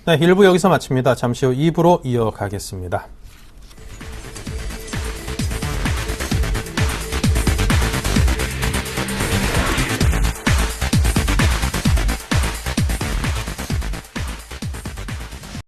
네, 1부 여기서 마칩니다. 잠시 후 2부로 이어가겠습니다.